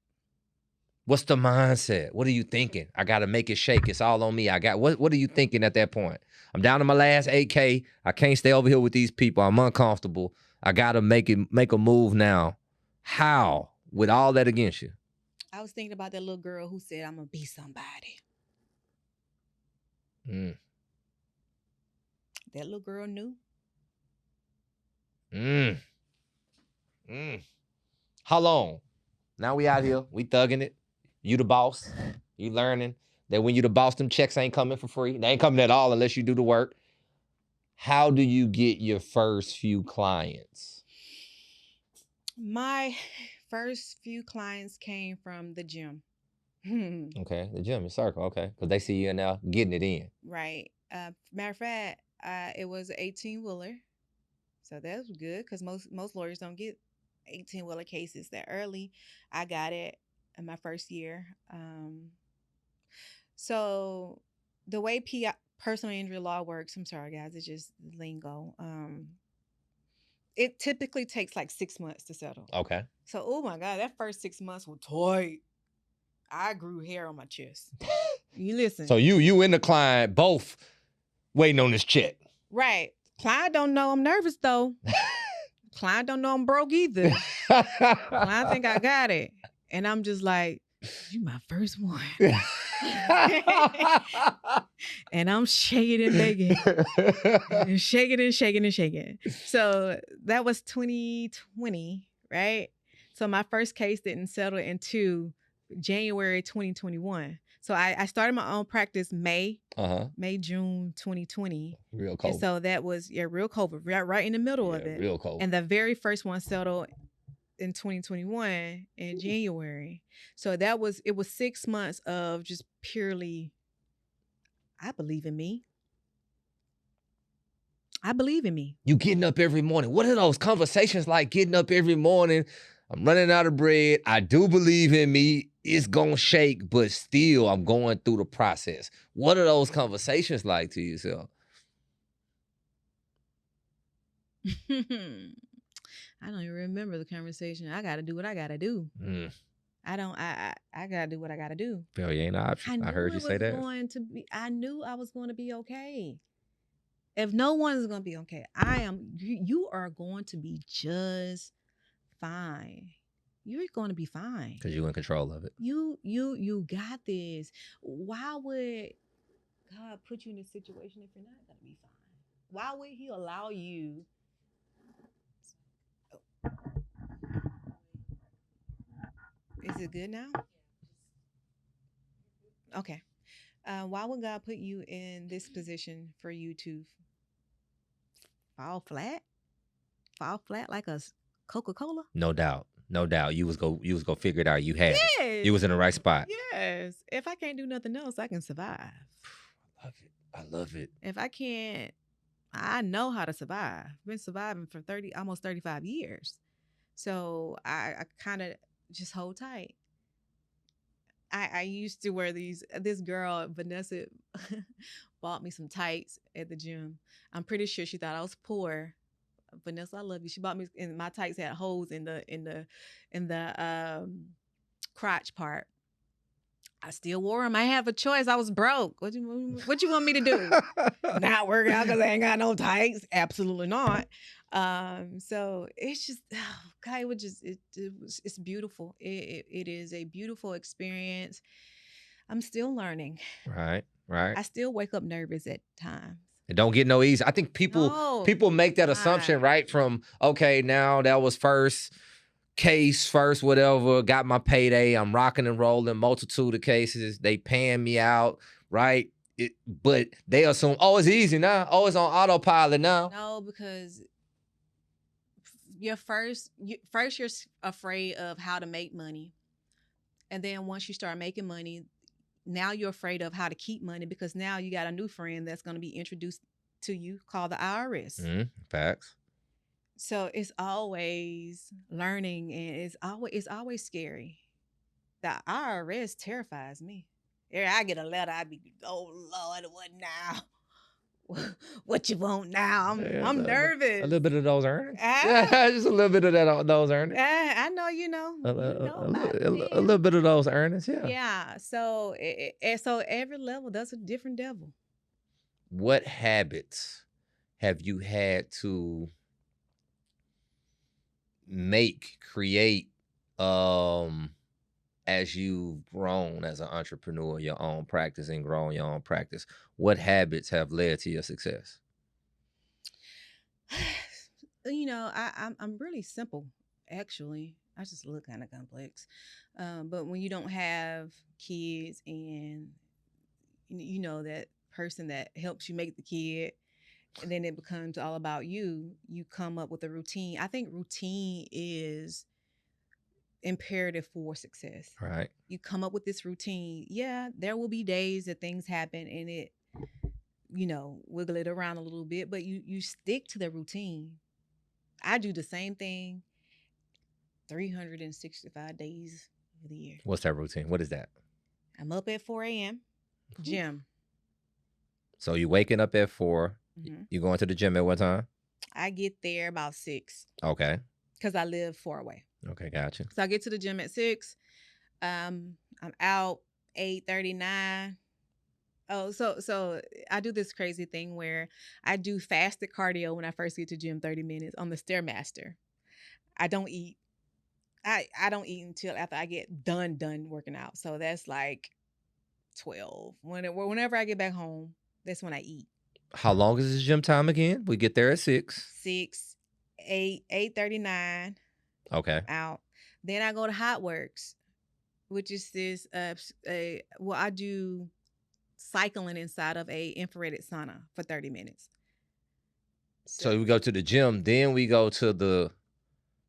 What's the mindset? What are you thinking? I gotta make it shake. It's all on me. What are you thinking at that point? I'm down to my last 8K. I can't stay over here with these people. I'm uncomfortable. I gotta make a move now. How? With all that against you? I was thinking about that little girl who said, I'm gonna be somebody. That little girl knew. How long? Now we out here. We thugging it. You the boss. You learning that when you the boss, them checks ain't coming for free. They ain't coming at all unless you do the work. How do you get your first few clients? My first few clients came from the gym. Okay, the gym, the circle. Okay, because they see you now getting it in. Right. Matter of fact, it was an 18-wheeler. So that was good because most lawyers don't get 18-wheeler cases that early. I got it in my first year. So the way personal injury law works, I'm sorry guys, it's just lingo. It typically takes like 6 months to settle. Okay. So, oh my God, that first 6 months were tight. I grew hair on my chest. You listen. So you and the client both waiting on this check. Right. Client don't know I'm nervous though. Client don't know I'm broke either. Client think I got it. And I'm just like, you my first one. And I'm shaking and begging. And shaking and shaking and shaking. So that was 2020, right? So my first case didn't settle until January 2021. So I started my own practice May, June 2020. Real COVID. And so that was real COVID, right in the middle of it. Real COVID. And the very first one settled in 2021 in January. So it was 6 months of just purely, I believe in me. I believe in me. You getting up every morning. What are those conversations like getting up every morning? I'm running out of bread. I do believe in me. It's going to shake, but still I'm going through the process. What are those conversations like to yourself? I don't even remember the conversation. I got to do what I got to do. I got to do what I got to do. Failure ain't an option. I heard you say that. I knew I was going to be okay. If no one is going to be okay, you are going to be just fine. You're going to be fine. Because you're in control of it. You got this. Why would God put you in this situation if you're not going to be fine? Why would he allow you? Is it good now? Okay. Why would God put you in this position for you to fall flat? Fall flat like a Coca-Cola? No doubt. No doubt. You was go figure it out. You had it. You was in the right spot. Yes. If I can't do nothing else, I can survive. I love it. If I can't, I know how to survive. I've been surviving for almost 35 years. So I kind of just hold tight. I used to wear this girl, Vanessa, bought me some tights at the gym. I'm pretty sure she thought I was poor. Vanessa, I love you. She bought me, and my tights had holes in the crotch part. I still wore them. I have a choice. I was broke. What you want me to do? Not work out because I ain't got no tights? Absolutely not. So it's just, God, it's beautiful. It is a beautiful experience. I'm still learning. Right. Right. I still wake up nervous at times. It don't get no easy. I think No, people make that not. assumption, right? From, okay, now that was first case, first whatever, got my payday, I'm rocking and rolling, multitude of cases, they paying me out, right? But they assume, oh, it's easy now. Oh, it's on autopilot now. No, because you're afraid of how to make money. And then once you start making money, now you're afraid of how to keep money, because now you got a new friend that's going to be introduced to you called the IRS. Facts. So it's always learning, and it's always scary. The IRS terrifies me. I get a letter, I be, oh Lord, what now? What you want now? I'm nervous. A little bit of those earnings. Just a little bit of those earnings. I know you know. A little bit of those earnings, yeah. Yeah. So so every level, that's a different devil. What habits have you had to create as you've grown as an entrepreneur, your own practice, and grown your own practice? What habits have led to your success? You know, I'm really simple, actually. I just look kind of complex. But when you don't have kids, and you know that person that helps you make the kid, and then it becomes all about you, you come up with a routine. I think routine is imperative for success. Right. You come up with this routine. Yeah, there will be days that things happen and it, wiggle it around a little bit, but you stick to the routine. I do the same thing 365 days of the year. What's that routine? What is that? I'm up at 4 a.m. Gym. So you waking up at 4. Mm-hmm. You going to the gym at what time? I get there about 6. Okay. Because I live far away. Okay, gotcha. So I get to the gym at 6. I'm out 8:39. Oh, so I do this crazy thing where I do fasted cardio when I first get to gym, 30 minutes on the Stairmaster. I don't eat. I don't eat until after I get done working out. So that's like 12. Whenever I get back home, that's when I eat. How long is this gym time again? We get there at 6. 8:39. Okay. Out. Then I go to Hot Works, which is this I do cycling inside of a infrared sauna for 30 minutes. So we go to the gym, then we go to the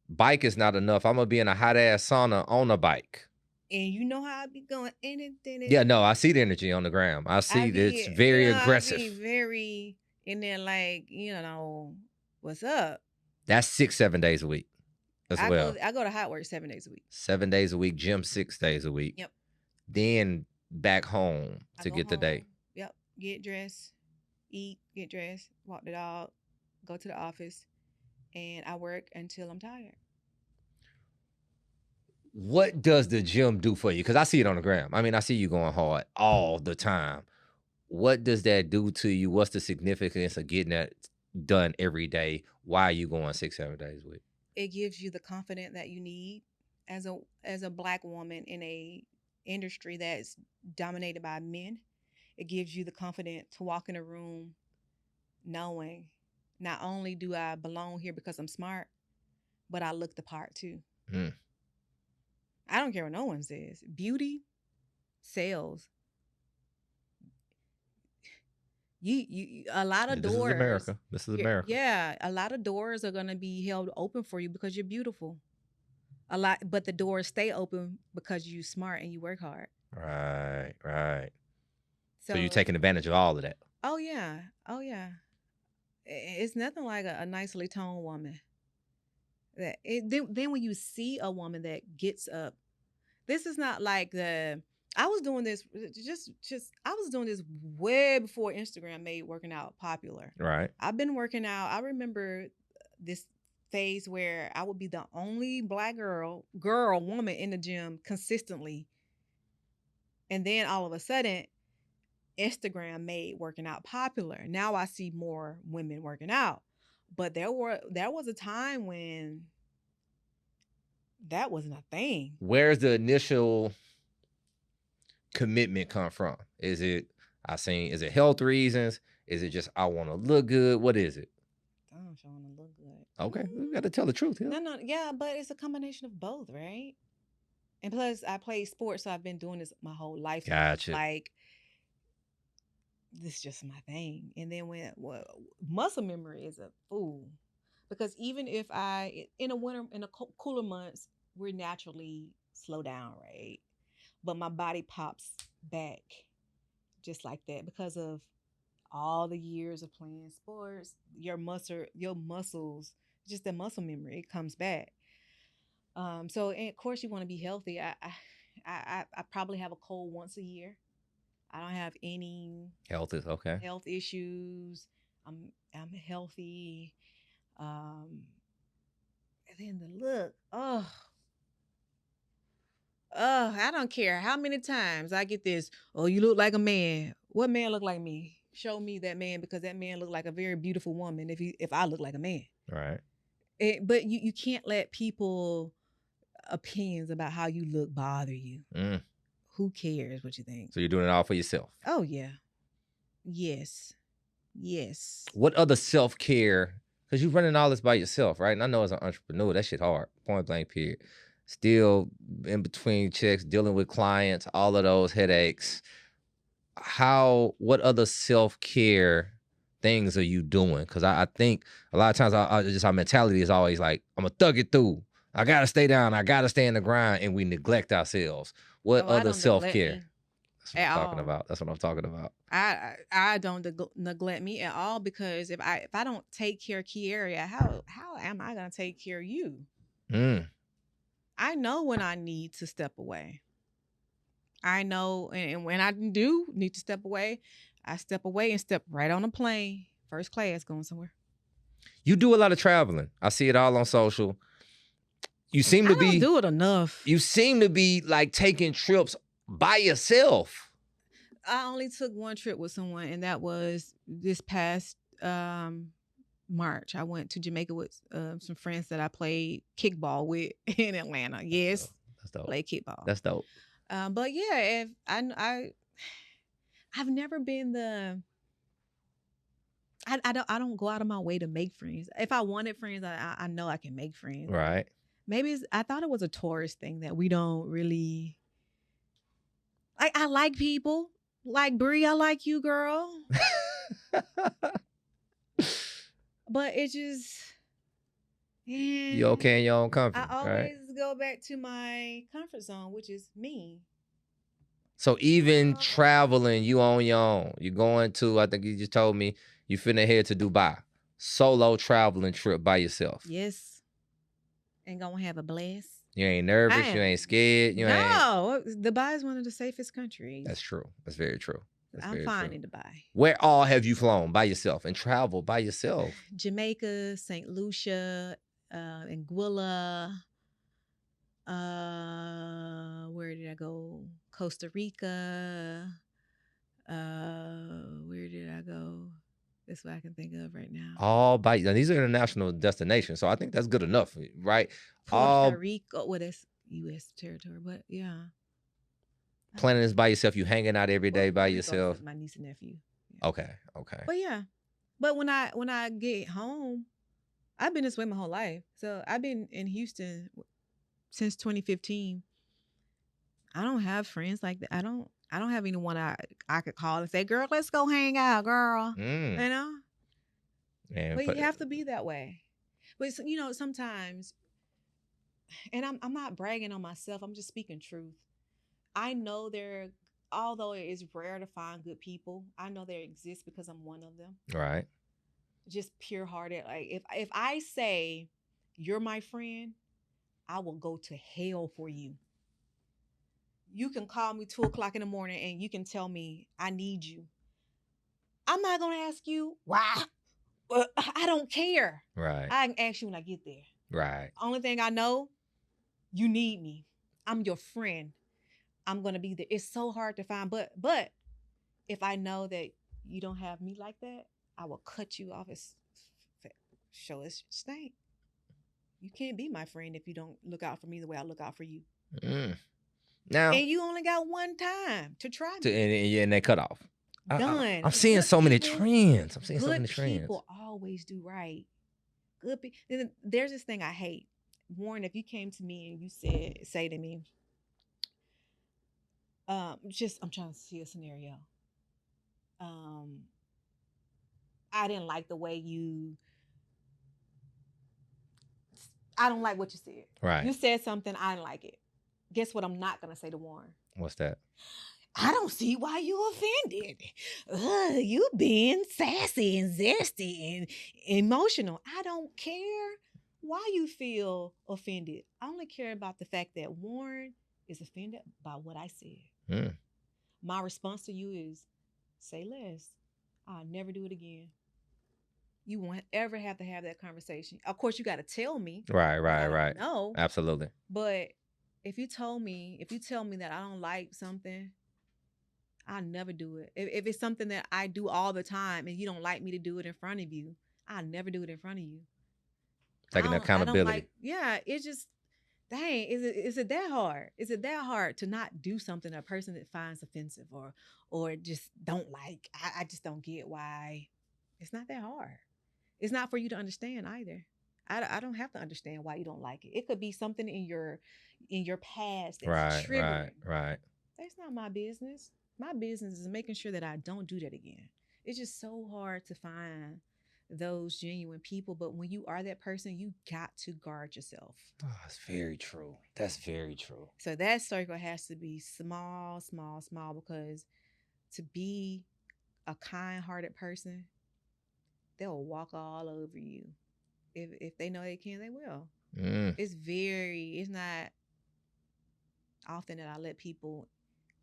bike. Is not enough. I'm gonna be in a hot ass sauna on a bike. And you know how I be going anything. Yeah, no, I see the energy on the ground. I see that it's very aggressive. I be very in there, like, what's up? That's 6-7 days a week as well. I go to Hot Work 7 days a week. 7 days a week, gym 6 days a week. Yep. Then back home to get the day. Yep. Get dressed, eat, get dressed, walk the dog, go to the office, and I work until I'm tired. What does the gym do for you? Because I see it on the gram. I mean, I see you going hard all the time. What does that do to you? What's the significance of getting that done every day? Why are you going 6-7 days a week? It gives you the confidence that you need as a Black woman in a industry that's dominated by men. It gives you the confidence to walk in a room knowing not only do I belong here because I'm smart, but I look the part too. I don't care what no one says. Beauty sells. You a lot of doors. This is America. This is America. Yeah, a lot of doors are gonna be held open for you because you're beautiful. But the doors stay open because you're smart and you work hard. Right. So you're taking advantage of all of that. Oh yeah. It's nothing like a nicely toned woman. Then when you see a woman that gets up, this is not like I was doing this I was doing this way before Instagram made working out popular. Right. I've been working out. I remember this phase where I would be the only Black woman in the gym consistently. And then all of a sudden, Instagram made working out popular. Now I see more women working out. But there was a time when that wasn't a thing. Where's the initial commitment come from? Is it health reasons? Is it just I want to look good? What is it? I don't want to look good. Okay, we got to tell the truth here. No, yeah, but it's a combination of both, right? And plus, I played sports, so I've been doing this my whole life. Gotcha. Like, this is just my thing. And then muscle memory is a fool, because even if in the cooler months, we're naturally slow down, right? But my body pops back just like that because of all the years of playing sports. Your muscles, just the muscle memory, it comes back. So and of course you want to be healthy. I probably have a cold once a year. I don't have any Health is okay. health issues. I'm healthy. And then the look, I don't care how many times I get this. Oh, you look like a man. What man look like me? Show me that man, because that man look like a very beautiful woman. If I look like a man, right? But you can't let people opinions about how you look bother you. Who cares what you think? So you're doing it all for yourself. Oh yeah, yes. What other self-care? Because you're running all this by yourself, right? And I know as an entrepreneur, that shit hard. Point blank, period. Still in between checks, dealing with clients, all of those headaches. What other self-care things are you doing? Because I think a lot of times our mentality is always like, I'm gonna thug it through. I gotta stay down. I gotta stay in the grind, and we neglect ourselves. What other self-care? That's what I'm talking about. That's what I'm talking about. I don't neglect me at all, because if I don't take care of Keyarria, how am I gonna take care of you? I know when I need to step away. I know, and when I do need to step away, I step away and step right on a plane, first class, going somewhere. You do a lot of traveling. I see it all on social. You seem to don't do it enough. You seem to be like taking trips by yourself. I only took one trip with someone, and that was this past March. I went to Jamaica with some friends that I played kickball with in Atlanta. Yes, that's dope. Play kickball. That's dope. But yeah, if I've never been I don't go out of my way to make friends. If I wanted friends, I know I can make friends. Right. Maybe I thought it was a tourist thing that we don't really. I like people. Like Brie, I like you, girl. But it just. You okay in your own comfort. I always go back to my comfort zone, which is me. So even traveling, you on your own. You're going to, I think you just told me, you finna head to Dubai. Solo traveling trip by yourself. Yes. And gonna have a blast. You ain't nervous. You ain't scared. No, Dubai is one of the safest countries. That's true. That's very true. I'm fine in Dubai. Where all have you flown by yourself and traveled by yourself? Jamaica, St. Lucia, Anguilla. Where did I go? Costa Rica. Where did I go? That's what I can think of right now. All by these are international destinations, so I think that's good enough, right? Puerto Rico, well, that's U.S. territory, but yeah. Planning this by yourself, you hanging out every day by yourself. My niece and nephew. Yeah. Okay. But yeah, but when I get home, I've been this way my whole life. So I've been in Houston since 2015. I don't have friends like that. I don't have anyone I could call and say, "Girl, let's go hang out, girl." You know. But you have to be that way. But sometimes, and I'm not bragging on myself. I'm just speaking truth. I know although it is rare to find good people, I know there exists because I'm one of them. Right. Just pure-hearted. Like if I say you're my friend, I will go to hell for you. You can call me 2:00 in the morning and you can tell me I need you. I'm not gonna ask you why. I don't care. Right. I can ask you when I get there. Right. Only thing I know, you need me. I'm your friend. I'm gonna be there. It's so hard to find, but if I know that you don't have me like that, I will cut you off as show us stink. You can't be my friend if you don't look out for me the way I look out for you. Now, And you only got one time to try to, me. and they cut off. Done. I'm seeing Good so many people- trends. I'm seeing so Good many trends. people always do right. Good people. There's this thing I hate. Warren, if you came to me and you say to me, I'm trying to see a scenario. I didn't like the way I don't like what you said. Right. You said something, I didn't like it. Guess what I'm not gonna say to Warren? What's that? I don't see why you offended. You being sassy and zesty and emotional. I don't care why you feel offended. I only care about the fact that Warren is offended by what I said. My response to you is, say less. I'll never do it again. You won't ever have to have that conversation. Of course, you got to tell me. Right. No. Absolutely. But if you tell me that I don't like something, I'll never do it. If it's something that I do all the time and you don't like me to do it in front of you, I'll never do it in front of you. Taking accountability. It's just, dang, is it that hard? Is it that hard to not do something a person that finds offensive or just don't like? I just don't get why. It's not that hard. It's not for you to understand either. I don't have to understand why you don't like it. It could be something in your past that's triggering. Right. That's not my business. My business is making sure that I don't do that again. It's just so hard to find those genuine people, but when you are that person, you got to guard yourself. Oh, that's very true. That's very true. So that circle has to be small, because to be a kind-hearted person, they'll walk all over you. If they know they can, they will. It's not often that I let people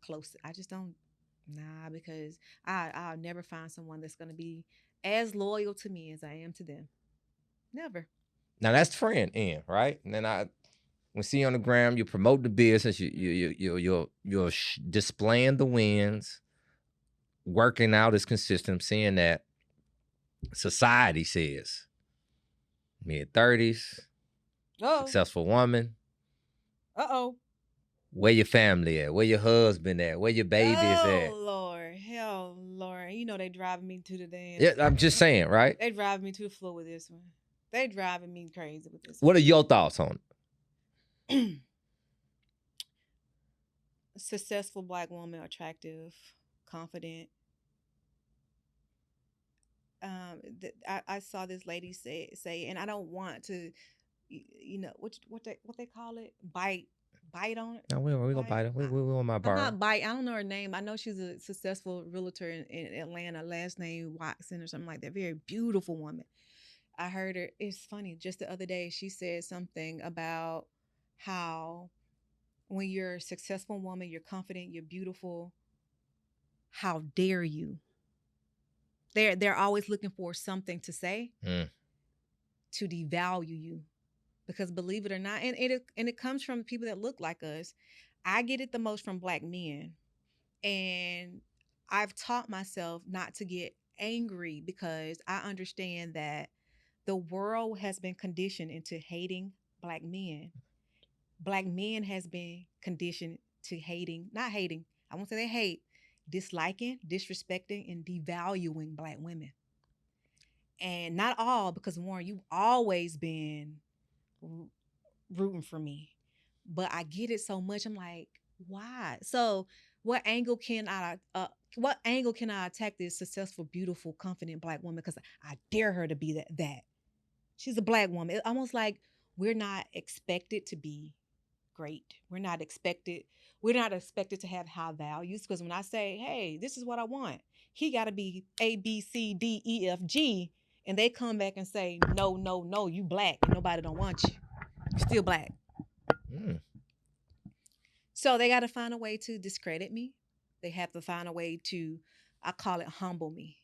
close. I just don't, because I'll never find someone that's going to be as loyal to me as I am to them. Never. Now that's friend end, right? And then we see on the gram, you promote the business, you're displaying the wins, working out is consistent. I'm seeing that society says mid-30s, successful woman. Where your family at? Where your husband at? Where your baby is at? Oh Lord. You know they driving me to the damn. Yeah, I'm just saying, right? They driving me to the floor with this one. They driving me crazy with this What are your thoughts on it? Successful Black woman, attractive, confident. I saw this lady say, and I don't want to, what they call it, bite on it. No, we gonna bite it. We on my bar. I'm not bite. I don't know her name. I know she's a successful realtor in Atlanta. Last name Watson or something like that. Very beautiful woman. I heard her. It's funny. Just the other day, she said something about how when you're a successful woman, you're confident, you're beautiful. How dare you? They're always looking for something to say to devalue you, because believe it or not, and it comes from people that look like us. I get it the most from Black men, and I've taught myself not to get angry because I understand that the world has been conditioned into hating Black men. Black men has been conditioned to not hating. I won't say they hate, disliking, disrespecting, and devaluing Black women. And not all, because Warren, you've always been rooting for me. But I get it so much. I'm like, why? So what angle can I attack this successful, beautiful, confident Black woman? Because I dare her to be that. She's a Black woman. It's almost like we're not expected to be great. We're not expected to have high values, because when I say, hey, this is what I want, he got to be A, B, C, D, E, F, G, and they come back and say, no, you Black and nobody don't want you. You're still Black. So they got to find a way to discredit me. They have to find a way to, I call it, humble me.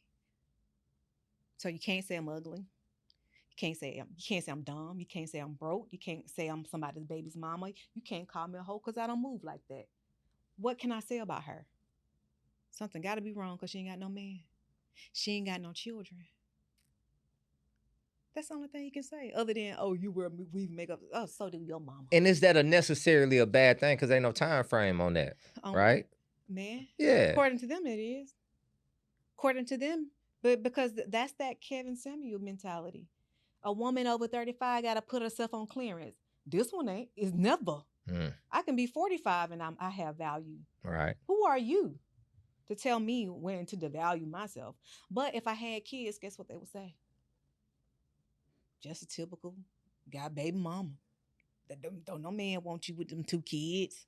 So you can't say I'm ugly. You can't say I'm dumb. You can't say I'm broke. You can't say I'm somebody's baby's mama. You can't call me a hoe because I don't move like that. What can I say about her? Something got to be wrong because she ain't got no man. She ain't got no children. That's the only thing you can say, other than, oh, you wear weave makeup. Oh, so do your mama. And is that necessarily a bad thing? Because ain't no time frame on that, right? Man. Yeah. According to them, it is. According to them. But because that's that Kevin Samuel mentality. A woman over 35 got to put herself on clearance. This one ain't. Is never. I can be 45 and I have value. Right. Who are you to tell me when to devalue myself? But if I had kids, guess what they would say? Just a typical guy, baby mama. Don't no man want you with them 2 kids.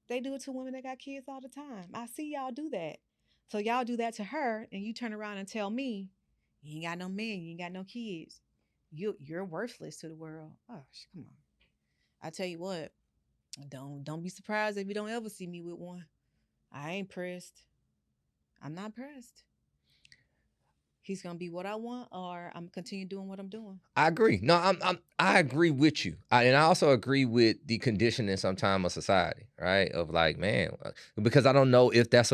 They do it to women that got kids all the time. I see y'all do that. So y'all do that to her, and you turn around and tell me, you ain't got no man, you ain't got no kids. You're worthless to the world. Oh, come on. I tell you what, don't be surprised if you don't ever see me with one. I ain't pressed. I'm not pressed. He's gonna be what I want, or I'm continue doing what I'm doing. I agree. No, I agree with you, and I also agree with the conditioning sometimes of society, right? Of like, man, because I don't know if that's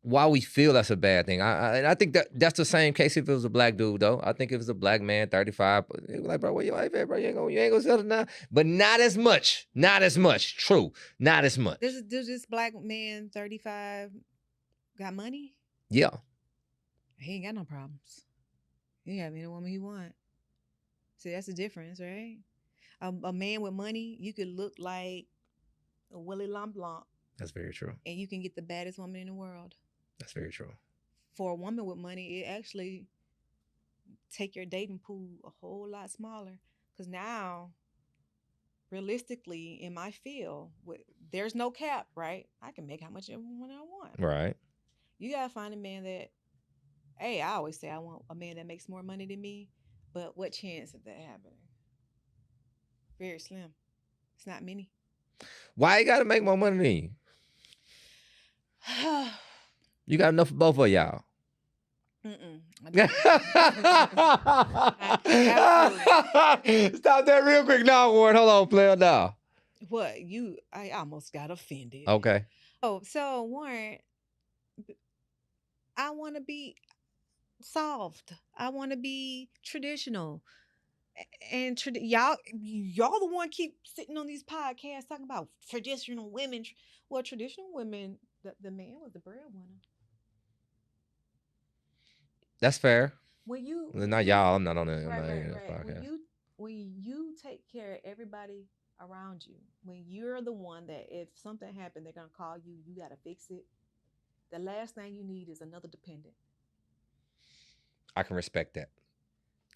why we feel that's a bad thing. I think that's the same case if it was a black dude, though. I think if it was a black man, 35, it was like, bro, where your life at, bro? You ain't gonna settle now. But not as much. Not as much. True. Not as much. Does this black man, 35, got money? Yeah. He ain't got no problems. He can have any woman he want. See, that's the difference, right? A man with money, you could look like a Willie LeBlanc. That's very true. And you can get the baddest woman in the world. That's very true. For a woman with money, it actually take your dating pool a whole lot smaller. Because now, realistically, in my field, there's no cap, right? I can make how much woman I want. Right. You got to find a man that, hey, I always say I want a man that makes more money than me, but what chance of that happening? Very slim. It's not many. Why you got to make more money than you? You got enough for both of y'all. Stop that real quick now, Warren. Hold on, player. Now. What? I almost got offended. Okay. Oh, so Warren, I want to be soft. I want to be traditional. And y'all the one keep sitting on these podcasts talking about traditional women. Well, traditional women, the man was the breadwinner. That's fair. Not y'all. I'm not on the right. podcast. When you take care of everybody around you, when you're the one that if something happened, they're gonna call you. You gotta fix it. The last thing you need is another dependent. I can respect that.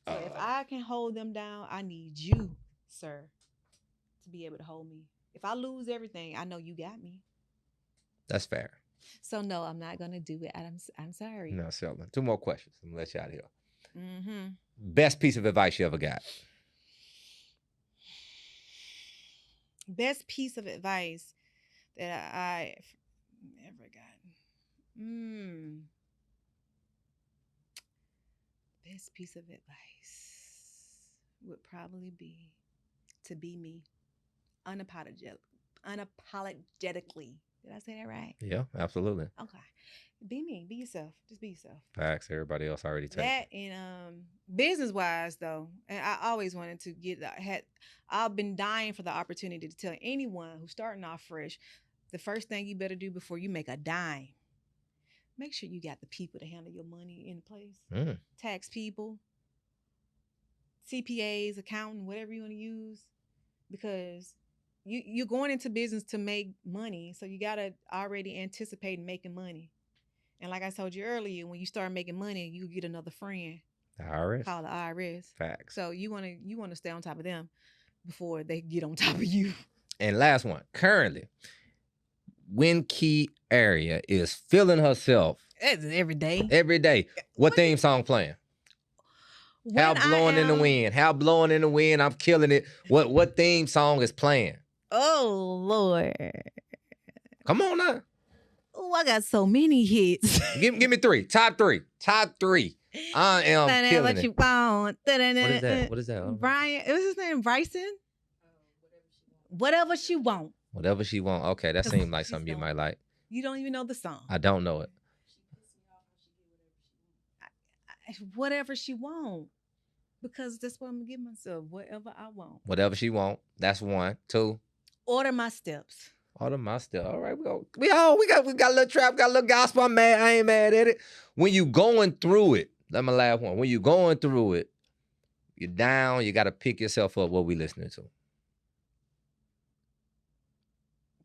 So if I can hold them down, I need you, sir, to be able to hold me. If I lose everything, I know you got me. That's fair. So no, I'm not gonna do it. I'm sorry. No, Sheldon. 2 more questions. I'm gonna let you out of here. Mm-hmm. Best piece of advice you ever got? Best piece of advice that I've ever gotten. Best piece of advice would probably be to be me, unapologetically. Did I say that right? Yeah, absolutely. Okay. Be me. Be yourself. Just be yourself. Facts. Everybody else already takes that. And business-wise, though, and I always wanted to I've been dying for the opportunity to tell anyone who's starting off fresh, the first thing you better do before you make a dime, make sure you got the people to handle your money in place. Tax people, CPAs, accountant, whatever you want to use, because you're going into business to make money, so you got to already anticipate making money. And like I told you earlier, when you start making money, you get another friend. The IRS. Called the IRS. Facts. So you want to stay on top of them before they get on top of you. And last one, currently, when Keyarria is feeling herself. Every day. Every day. What theme song playing? How Blowing in the Wind. How Blowing in the Wind. I'm killing it. What theme song is playing? Oh, Lord. Come on now. Oh, I got so many hits. give me 3. Top 3. I am killing it. You want. What is that? Brian. It was his name, Bryson? Whatever She Want. Whatever She Want. Okay, that seems like something you might like. You don't even know the song. I don't know it. Whatever She Want. Because that's what I'm gonna give myself. Whatever I want. Whatever she want. That's 1. 2. Order my steps. Order my steps. All right, we got a little trap, got a little gospel. I'm mad. I ain't mad at it. When you going through it, that's my last one. When you going through it, you're down. You got to pick yourself up. What we listening to?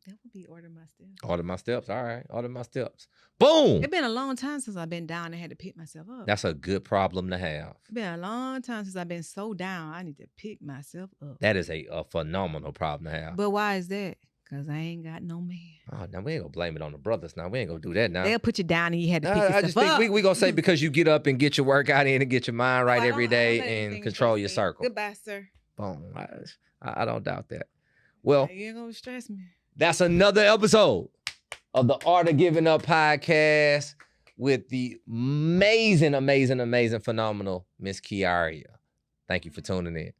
That would be Order My Steps. Order my steps. All right. Order my steps. Boom. It's been a long time since I've been down and had to pick myself up. That's a good problem to have. It's been a long time since I've been so down. I need to pick myself up. That is a phenomenal problem to have. But why is that? Because I ain't got no man. Oh, now we ain't gonna blame it on the brothers. Now we ain't gonna do that. Now they'll put you down and you had to pick I yourself just think up. we gonna say because you get up and get your workout in and get your mind right every I don't let day and anything control stress your me. circle. Goodbye, sir. Boom. I don't doubt that. Well, You ain't gonna stress me. that's another episode of the Art of Giving Up podcast with the amazing, phenomenal Miss Keyarria. Thank you for tuning in.